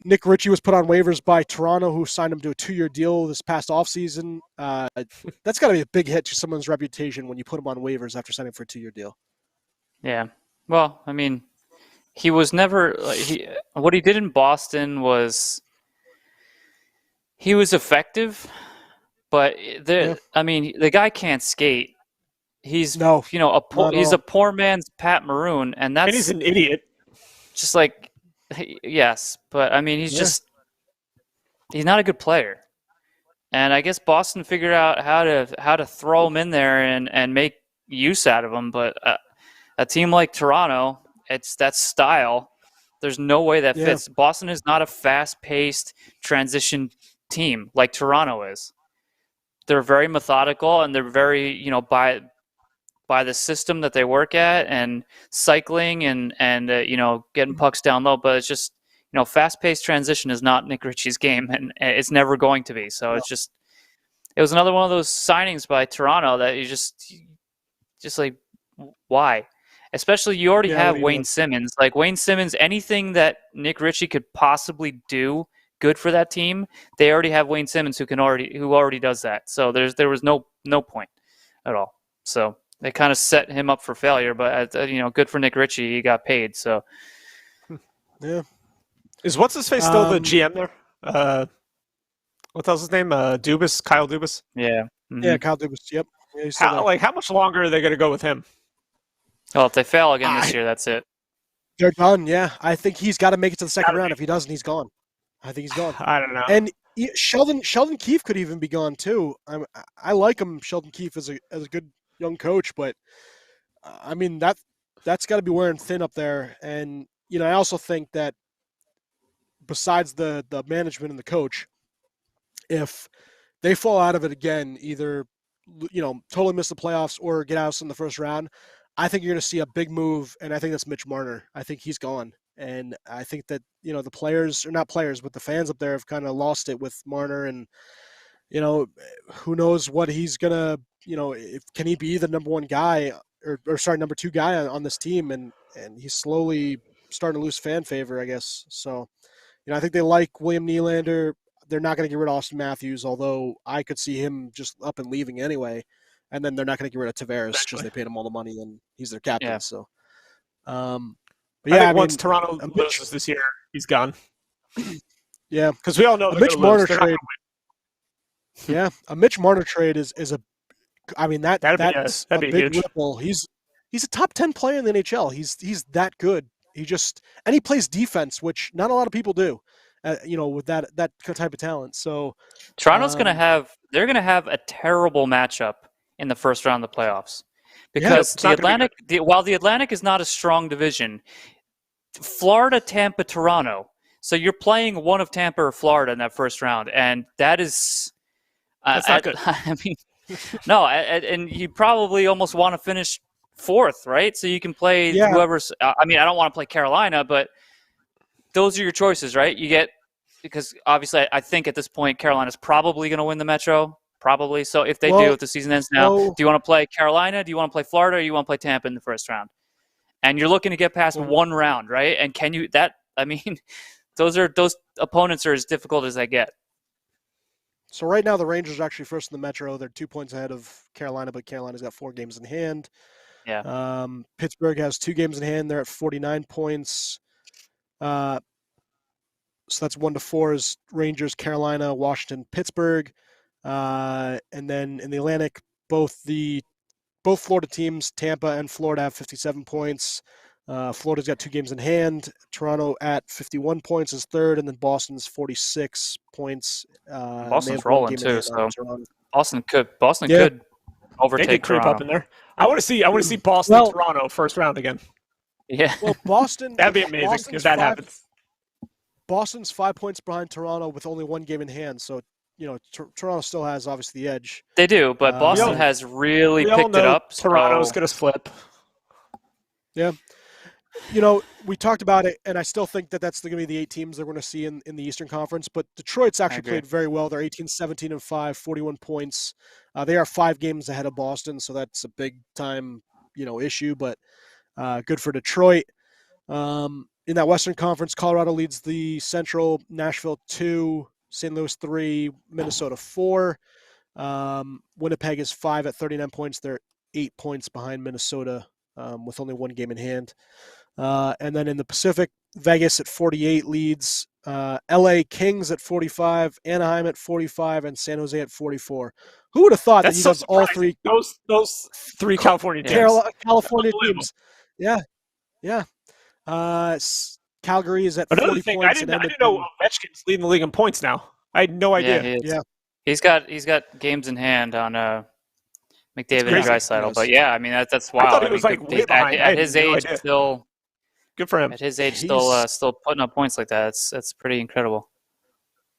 Nick Ritchie was put on waivers by Toronto, who signed him to a 2-year deal this past offseason. That's got to be a big hit to someone's reputation when you put him on waivers after signing for a 2-year deal. Yeah. Well, I mean, he was never what he did in Boston was he was effective, but the guy can't skate. He's he's a poor man's Pat Maroon, and he's an idiot. Just like yes, but I mean he's not a good player. And I guess Boston figured out how to throw him in there and make use out of him, but a team like Toronto, it's that style. There's no way that fits. Boston is not a fast-paced transition team like Toronto is. They're very methodical, and they're very, by the system that they work at and cycling and getting pucks down low. But it's just, fast-paced transition is not Nick Ritchie's game, and it's never going to be. So it was another one of those signings by Toronto that you just like, why? Especially you already have Wayne Simmons. Like Wayne Simmons, anything that Nick Ritchie could possibly do good for that team, they already have Wayne Simmons who already does that. So there was no point at all. So they kind of set him up for failure. But good for Nick Ritchie, he got paid. So yeah, is what's his face still the GM there? What was his name? Kyle Dubas. Yeah, yeah, Kyle Dubas. Yep. Yeah, how much longer are they going to go with him? Well, if they fail again this year, that's it. They're done, yeah. I think he's got to make it to the second round. If he doesn't, he's gone. I think he's gone. I don't know. And Sheldon Keefe could even be gone too. I like him, Sheldon Keefe, as a good young coach, but I mean that's got to be wearing thin up there. And I also think that besides the management and the coach, if they fall out of it again, either totally miss the playoffs or get out in the first round, I think you're going to see a big move, and I think that's Mitch Marner. I think he's gone. And I think that, the players, or not players, but the fans up there have kind of lost it with Marner. And, who knows what he's going to, can he be the number one guy number two guy on this team? And he's slowly starting to lose fan favor, I guess. So, I think they like William Nylander. They're not going to get rid of Austin Matthews, although I could see him just up and leaving anyway. And then they're not going to get rid of Tavares because they paid him all the money and he's their captain. Yeah. So, once Toronto loses this year, he's gone. Yeah, because we all know a Mitch Marner trade. Yeah, a Mitch Marner trade is a. I mean that's a big ripple. He's he's a top 10 player in the NHL. He's that good. And he plays defense, which not a lot of people do. With that type of talent. So Toronto's going to have a terrible matchup in the first round of the playoffs because the Atlantic, while the Atlantic is not a strong division, Florida, Tampa, Toronto. So you're playing one of Tampa or Florida in that first round, and that's not good. I mean, no, and you probably almost want to finish fourth, right? So you can play whoever's. I mean, I don't want to play Carolina, but those are your choices, right? Because obviously I think at this point Carolina's probably going to win the Metro, probably. So if they do, if the season ends now, do you want to play Carolina? Do you want to play Florida? Or do you want to play Tampa in the first round? And you're looking to get past one round, right? And can you that? I mean, those opponents are as difficult as they get. So right now the Rangers are actually first in the Metro. They're 2 points ahead of Carolina, but Carolina's got 4 games in hand. Yeah. Pittsburgh has 2 games in hand. They're at 49 points. So that's 1-4 is Rangers, Carolina, Washington, Pittsburgh. And then in the Atlantic, both Florida teams, Tampa and Florida, have 57 points. Florida's got 2 games in hand. Toronto at 51 points is third, and then Boston's 46 points. Boston's rolling too, so Boston could overtake they could creep Toronto. up in there. I want to see Boston Toronto first round again. Yeah. Well, Boston that'd be amazing if that happens. Boston's 5 points behind Toronto with only 1 game in hand, so Toronto still has obviously the edge. They do, but Boston has really picked it up. Toronto's going to flip. Yeah. We talked about it, and I still think that's going to be the 8 teams that we're going to see in the Eastern Conference. But Detroit's actually played very well. They're 18-17-5, 41 points. They are 5 games ahead of Boston, so that's a big-time, issue. But good for Detroit. In that Western Conference, Colorado leads the Central, Nashville 2, St. Louis 3, Minnesota 4. Winnipeg is 5 at 39 points. They're 8 points behind Minnesota with only 1 game in hand. And then in the Pacific, Vegas at 48 leads, LA Kings at 45, Anaheim at 45, and San Jose at 44. Who would have thought that he does all 3? Those 3 California teams. California teams. Yeah. Calgary is at 40 points. I didn't know Ovechkin's leading the league in points now. I had no idea. Yeah, he's got games in hand on McDavid and Draisaitl. But yeah, I mean that's wild. I thought he was way behind. At his age, still good for him. At his age, still putting up points like that. That's pretty incredible.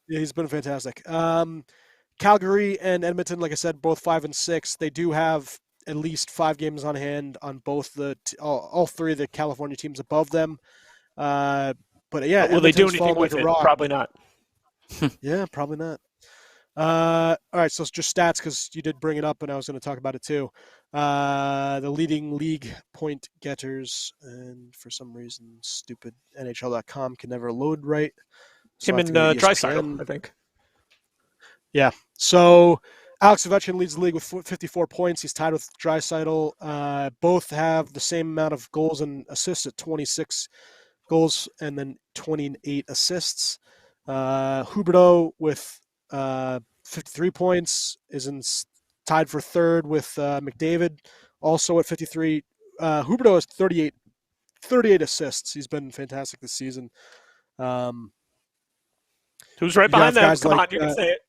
Yeah, he's been fantastic. Calgary and Edmonton, like I said, both 5 and 6. They do have at least 5 games on hand on both all 3 of the California teams above them. But yeah, will they do anything with it? Probably not. Yeah, probably not. All right, so it's just stats because you did bring it up, and I was going to talk about it too. The leading league point getters, and for some reason, stupid NHL.com can never load right. So him and Draisaitl, I think. Yeah. So Alex Ovechkin leads the league with 54 points. He's tied with Draisaitl. Both have the same amount of goals and assists at 26 goals and then 28 assists. Huberdeau with 53 points is tied for third with McDavid, also at 53. Huberdeau has 38 assists. He's been fantastic this season. Who's right behind them? Come on, you can say it.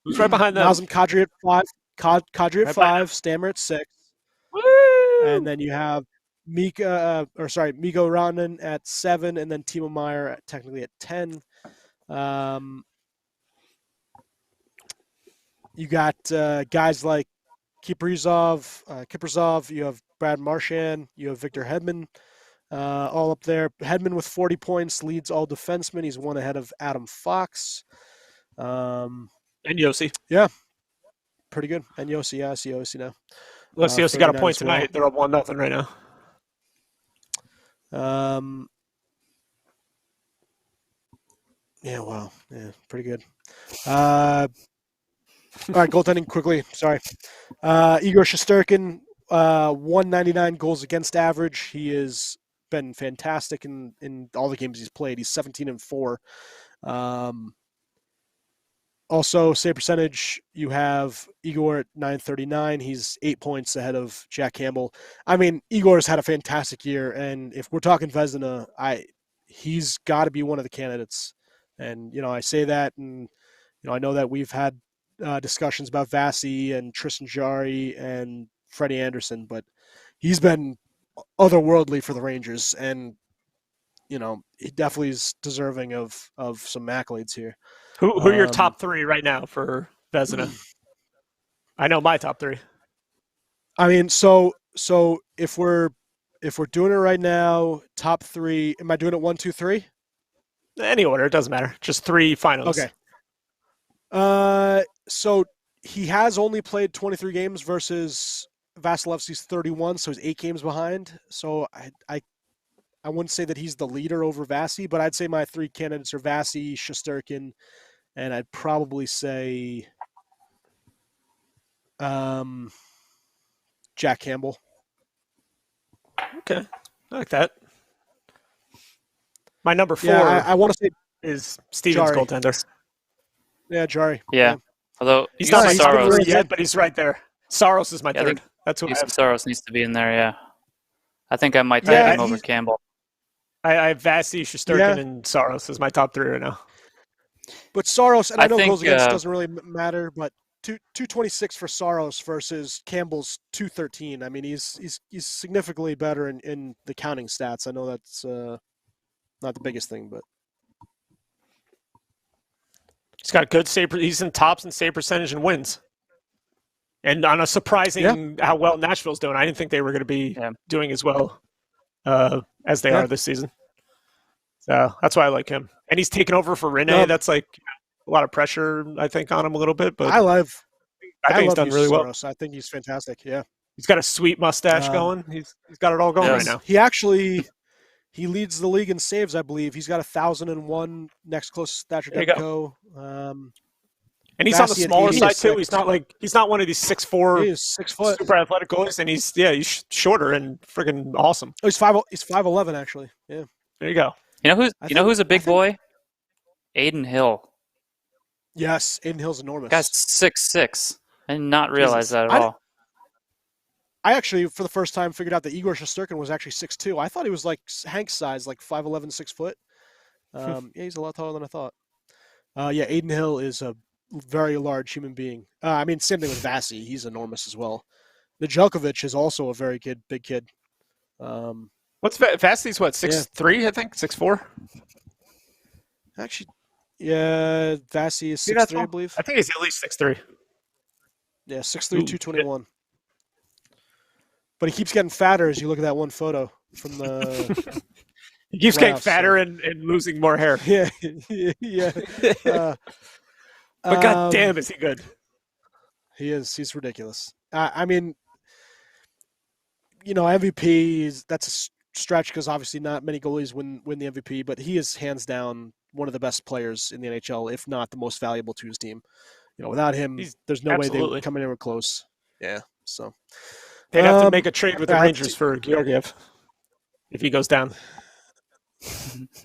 Who's right behind them? Nazem Kadri at 5. Kadri at 5. Stammer at 6. Woo! And then you have Mikko Rantanen at 7, and then Timo Meier technically at 10. You got guys like Kiprizov. You have Brad Marchand. You have Victor Hedman all up there. Hedman with 40 points leads all defensemen. He's 1 ahead of Adam Fox. And Yossi. Yeah, pretty good. And Yossi, yeah, I see Yossi now. Unless Yossi got a point tonight. They're up 1-0 right now. Yeah, wow. Yeah, pretty good. All right, goaltending quickly. Sorry. Igor Shesterkin, 199 goals against average. He has been fantastic in all the games he's played. He's 17-4. Also, save percentage, you have Igor at 939. He's 8 points ahead of Jack Campbell. I mean, Igor's had a fantastic year, and if we're talking Vezina, he's got to be one of the candidates. And, I say that, and, I know that we've had discussions about Vasi and Tristan Jarry and Freddie Anderson, but he's been otherworldly for the Rangers, and, he definitely is deserving of some accolades here. Who are your top three right now for Vezina? I know my top three. I mean, so if we're doing it right now, top three. Am I doing it 1, 2, 3? Any order, it doesn't matter. Just three finals. Okay. So he has only played 23 games versus Vasilevsky's 31, so he's 8 games behind. So I wouldn't say that he's the leader over Vasi, but I'd say my 3 candidates are Vasi, Shesterkin, and I'd probably say Jack Campbell. Okay, I like that. My number 4 I want to say is Stevens' goaltender. Yeah, Jarry. Yeah. Although he's not my Saros top 3 yet, but he's right there. Saros is my third. That's what Saros needs to be in there, yeah. I think I might take him over Campbell. I have Vasi, Shesterkin, and Saros as my top 3 right now. But Saros, and I know goals against doesn't really matter, but 226 for Saros versus Campbell's 213. I mean, he's significantly better in the counting stats. I know that's not the biggest thing, but he's got good save. He's in tops in save percentage and wins. And on a surprising how well Nashville's doing, I didn't think they were going to be doing as well as they are this season. So that's why I like him. And he's taken over for Rene. That's like a lot of pressure, I think, on him a little bit. But I think he's done really well. I think he's fantastic. Yeah, he's got a sweet mustache going. He's got it all going right now. He leads the league in saves, I believe. He's got 1,001. Next closest Thatcher Demko. And he's on the smaller side too. He's not one of these 6'4", 6 foot super athletic goalies, and he's shorter and freaking awesome. Oh, he's 5'11" actually. Yeah. There you go. You know who's a big boy? Aiden Hill. Yes, Aiden Hill's enormous. Guy's 6'6". I did not realize that at all. I actually, for the first time, figured out that Igor Shesterkin was actually 6'2". I thought he was like Hank's size, like 5'11", 6 foot. He's a lot taller than I thought. Aiden Hill is a very large human being. I mean, same thing with Vasi. He's enormous as well. Nedeljkovic is also a very big kid. What's Vasi's 6'3", I think? 6'4"? Actually, yeah, Vasi is 6'3", I believe. I think he's at least 6'3". Yeah, 6'3", 221. But he keeps getting fatter as you look at that one photo from the. He keeps getting fatter and losing more hair. Yeah. But goddamn, is he good? He is. He's ridiculous. I mean, MVP that's a stretch because obviously not many goalies win the MVP, but he is hands down one of the best players in the NHL, if not the most valuable to his team. Without him, there's no way they would come anywhere close. Yeah. So. They'd have to make a trade with the Rangers for Georgiev if he goes down.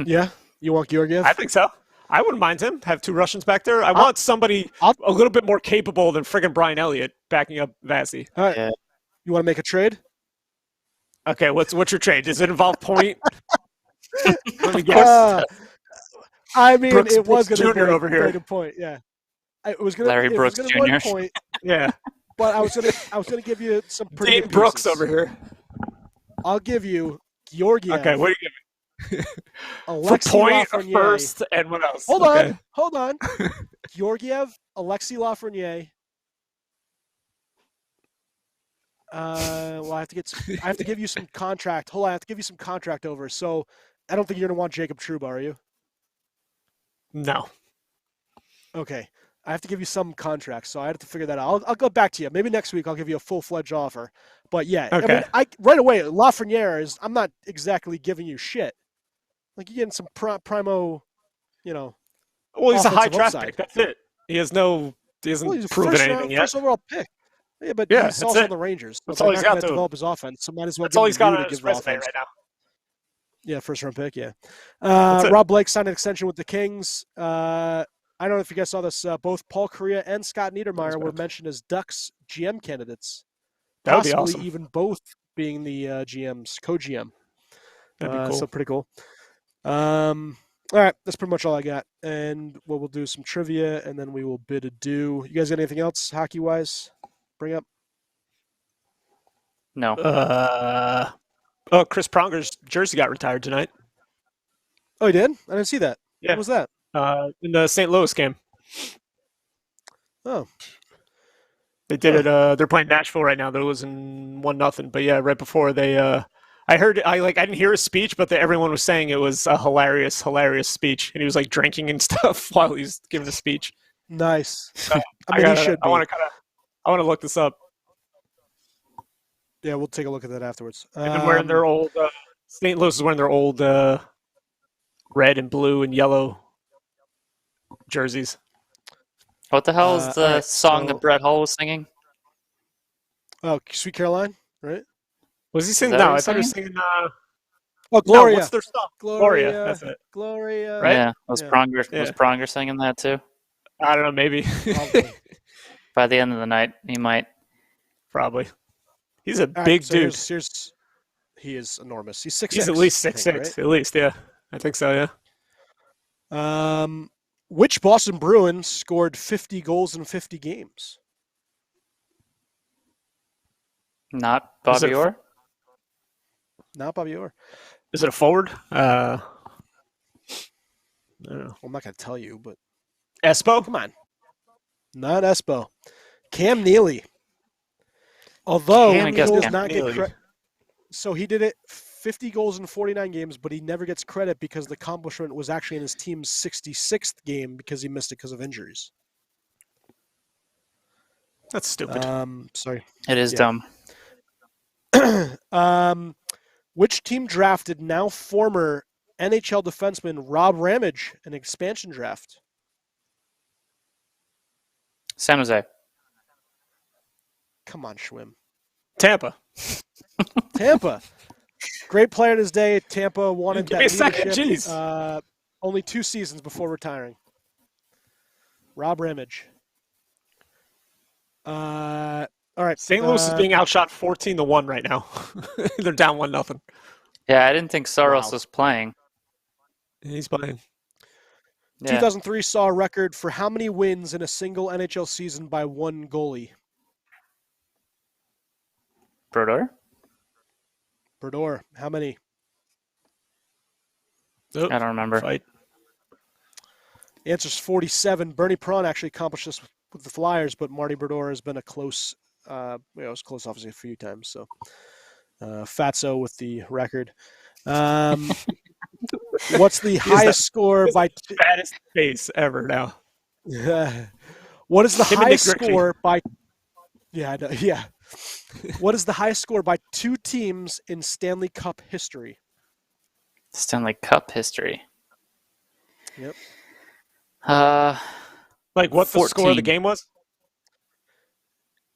Yeah? You want Georgiev? I think so. I wouldn't mind him. Have 2 Russians back there. I want somebody a little bit more capable than friggin' Brian Elliott backing up Vasi. All right. Yeah. You want to make a trade? Okay, what's your trade? Does it involve point? Let me guess. I mean, Brooks it was going to be over here. A point. Yeah. It was going to Larry Brooks Jr. Point. Yeah. But I was gonna give you some pretty Dave good Brooks pieces. over here. I'll give you Georgiev. Okay, what are you giving? Alexei For point Lafreniere. first, and what else? Hold on. Georgiev, Alexei Lafreniere. Well, I have to give you some contract. Hold on, I have to give you some contract over. So, I don't think you're gonna want Jacob Trouba, are you? No. Okay. I have to give you some contracts, so I have to figure that out. I'll go back to you. Maybe next week I'll give you a full-fledged offer. But yeah, okay. I mean, right away, Lafreniere is. I'm not exactly giving you shit. Like you're getting some primo, Well, he's a high draft pick. That's it. He hasn't proven anything yet. First overall pick. Yeah, but he's also on the Rangers. So that's all he's got to develop his offense. So might as well. That's all he's got on his resume right now. Yeah, first round pick. Yeah. Rob Blake signed an extension with the Kings. I don't know if you guys saw this. Both Paul Kariya and Scott Niedermayer were bad. mentioned as Ducks GM candidates. That would be Possibly awesome. even both being the GMs, co-GM. That'd be cool. So pretty cool. All right, that's pretty much all I got. And we'll do some trivia, and then we will bid adieu. You guys got anything else hockey-wise? Bring up? No. Chris Pronger's jersey got retired tonight. Oh, he did? I didn't see that. Yeah. What was that? In the St. Louis game. Oh. They did it. They're playing Nashville right now. They're losing 1-0. But yeah, right before they, I heard. I didn't hear his speech, but everyone was saying it was a hilarious speech, and he was like drinking and stuff while he's giving the speech. Nice. So, I mean, he should be. I want to look this up. Yeah, we'll take a look at that afterwards. And wearing their old. St. Louis is wearing their old red and blue and yellow jerseys. What the hell is the song that Brett Hull was singing? Oh, Sweet Caroline, right? Was he singing? No, I thought he was singing. Oh, Gloria. No, what's their song? Gloria. That's it. Gloria. Right? Yeah. Was Pronger singing that too? I don't know. Maybe. By the end of the night, he might. Probably. He's a big dude. He is enormous. He's 6'6". He's at least 6'6". Right? At least, yeah. I think so, yeah. Which Boston Bruin scored 50 goals in 50 games? Not Bobby Orr? Not Bobby Orr. Is it a forward? I don't know. Well, I'm not going to tell you, but... Espo? Come on. Not Espo. Cam Neely. Although he does not get credit. So he did it 50 goals in 49 games, but he never gets credit because the accomplishment was actually in his team's 66th game because he missed it because of injuries. That's stupid. Sorry. It is dumb. Which team drafted now former NHL defenseman Rob Ramage in an expansion draft? San Jose. Come on, Schwim. Tampa. Tampa. Great player in his day. Tampa wanted Give that me a second. leadership. Jeez. Only 2 seasons before retiring. Rob Ramage. All right. St. Louis is being outshot 14-1 right now. They're down 1-0. Yeah, I didn't think Saros was playing. He's playing. Yeah. 2003 saw a record for how many wins in a single NHL season by one goalie? Brodeur. How many? I don't remember. Fight. Answer's 47. Bernie Prawn actually accomplished this with the Flyers, but Marty Brodeur has been a close. It was close, obviously, a few times. So, Fatso with the record. What's the highest score by? Fattest face ever now. What is the highest score by? Yeah, yeah. What is the highest score by 2 teams in Stanley Cup history? Stanley Cup history. Yep. Like what 14. The score of the game was?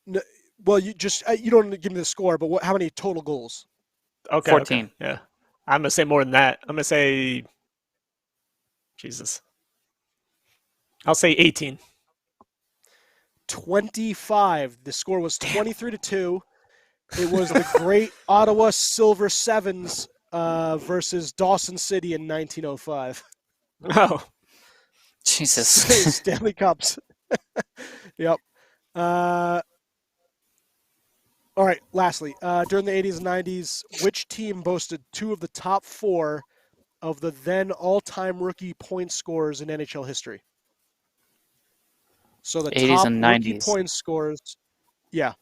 No, well, you don't give me the score, but how many total goals? Okay. 14. Okay. Yeah. I'm going to say more than that. I'm going to say, Jesus. I'll say 18. 25. The score was 23-2. It was the great Ottawa Silver Sevens versus Dawson City in 1905. Oh. Jesus. Stanley Cups. Yep. All right, lastly, during the 80s and 90s, which team boasted 2 of the top 4 of the then all-time rookie point scorers in NHL history? So the 80s top and rookie 90s. point scorers, the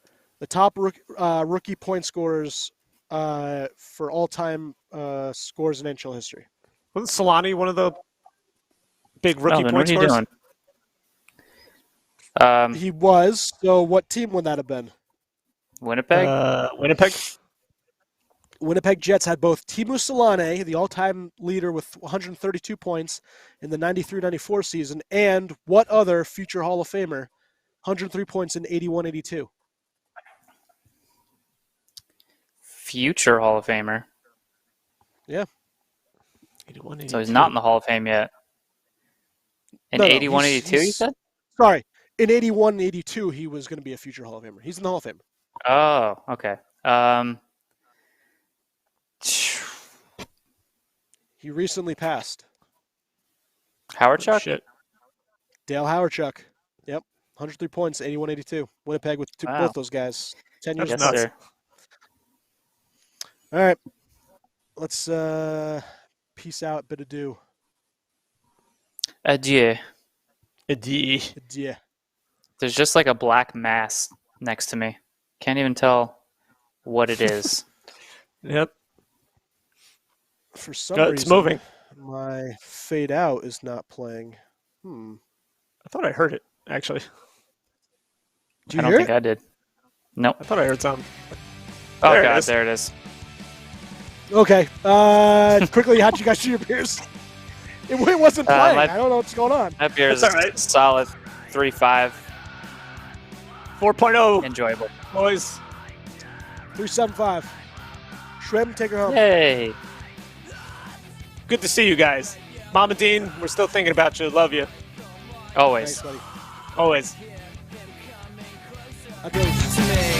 top rookie point scorers for all-time scores in NHL history. Wasn't Solani one of the big rookie point what are you scorers? doing? He was. So what team would that have been? Winnipeg? Winnipeg? Winnipeg Jets had both Teemu Selanne, the all-time leader with 132 points in the 93-94 season, and what other future Hall of Famer, 103 points in 81-82? Future Hall of Famer. Yeah. 81, So he's not in the Hall of Fame yet. In 81, 82, you said? Sorry. In 81 and 82, he was going to be a future Hall of Famer. He's in the Hall of Fame. Oh, okay. He recently passed. Howardchuk? Shit. Dale Howardchuk. Yep. 103 points, 81, 82. Winnipeg with both those guys. 10 years. Yes, apart. sir. All right. Let's peace out. Bid adieu. Adieu. Adieu. There's just like a black mass next to me. Can't even tell what it is. Yep. For some reason, it's moving. My fade out is not playing. I thought I heard it, actually. I don't think I did. Nope. I thought I heard something. Oh, God, there it is. Okay. Quickly, how'd you guys do your beers? It wasn't playing. I don't know what's going on. That beer is solid 3.5. 4.0. Enjoyable. Boys. 3.75. Shwem, take her home. Yay. Good to see you guys. Mama Dean, we're still thinking about you. Love you. Always. Thanks, buddy. Always. Adios.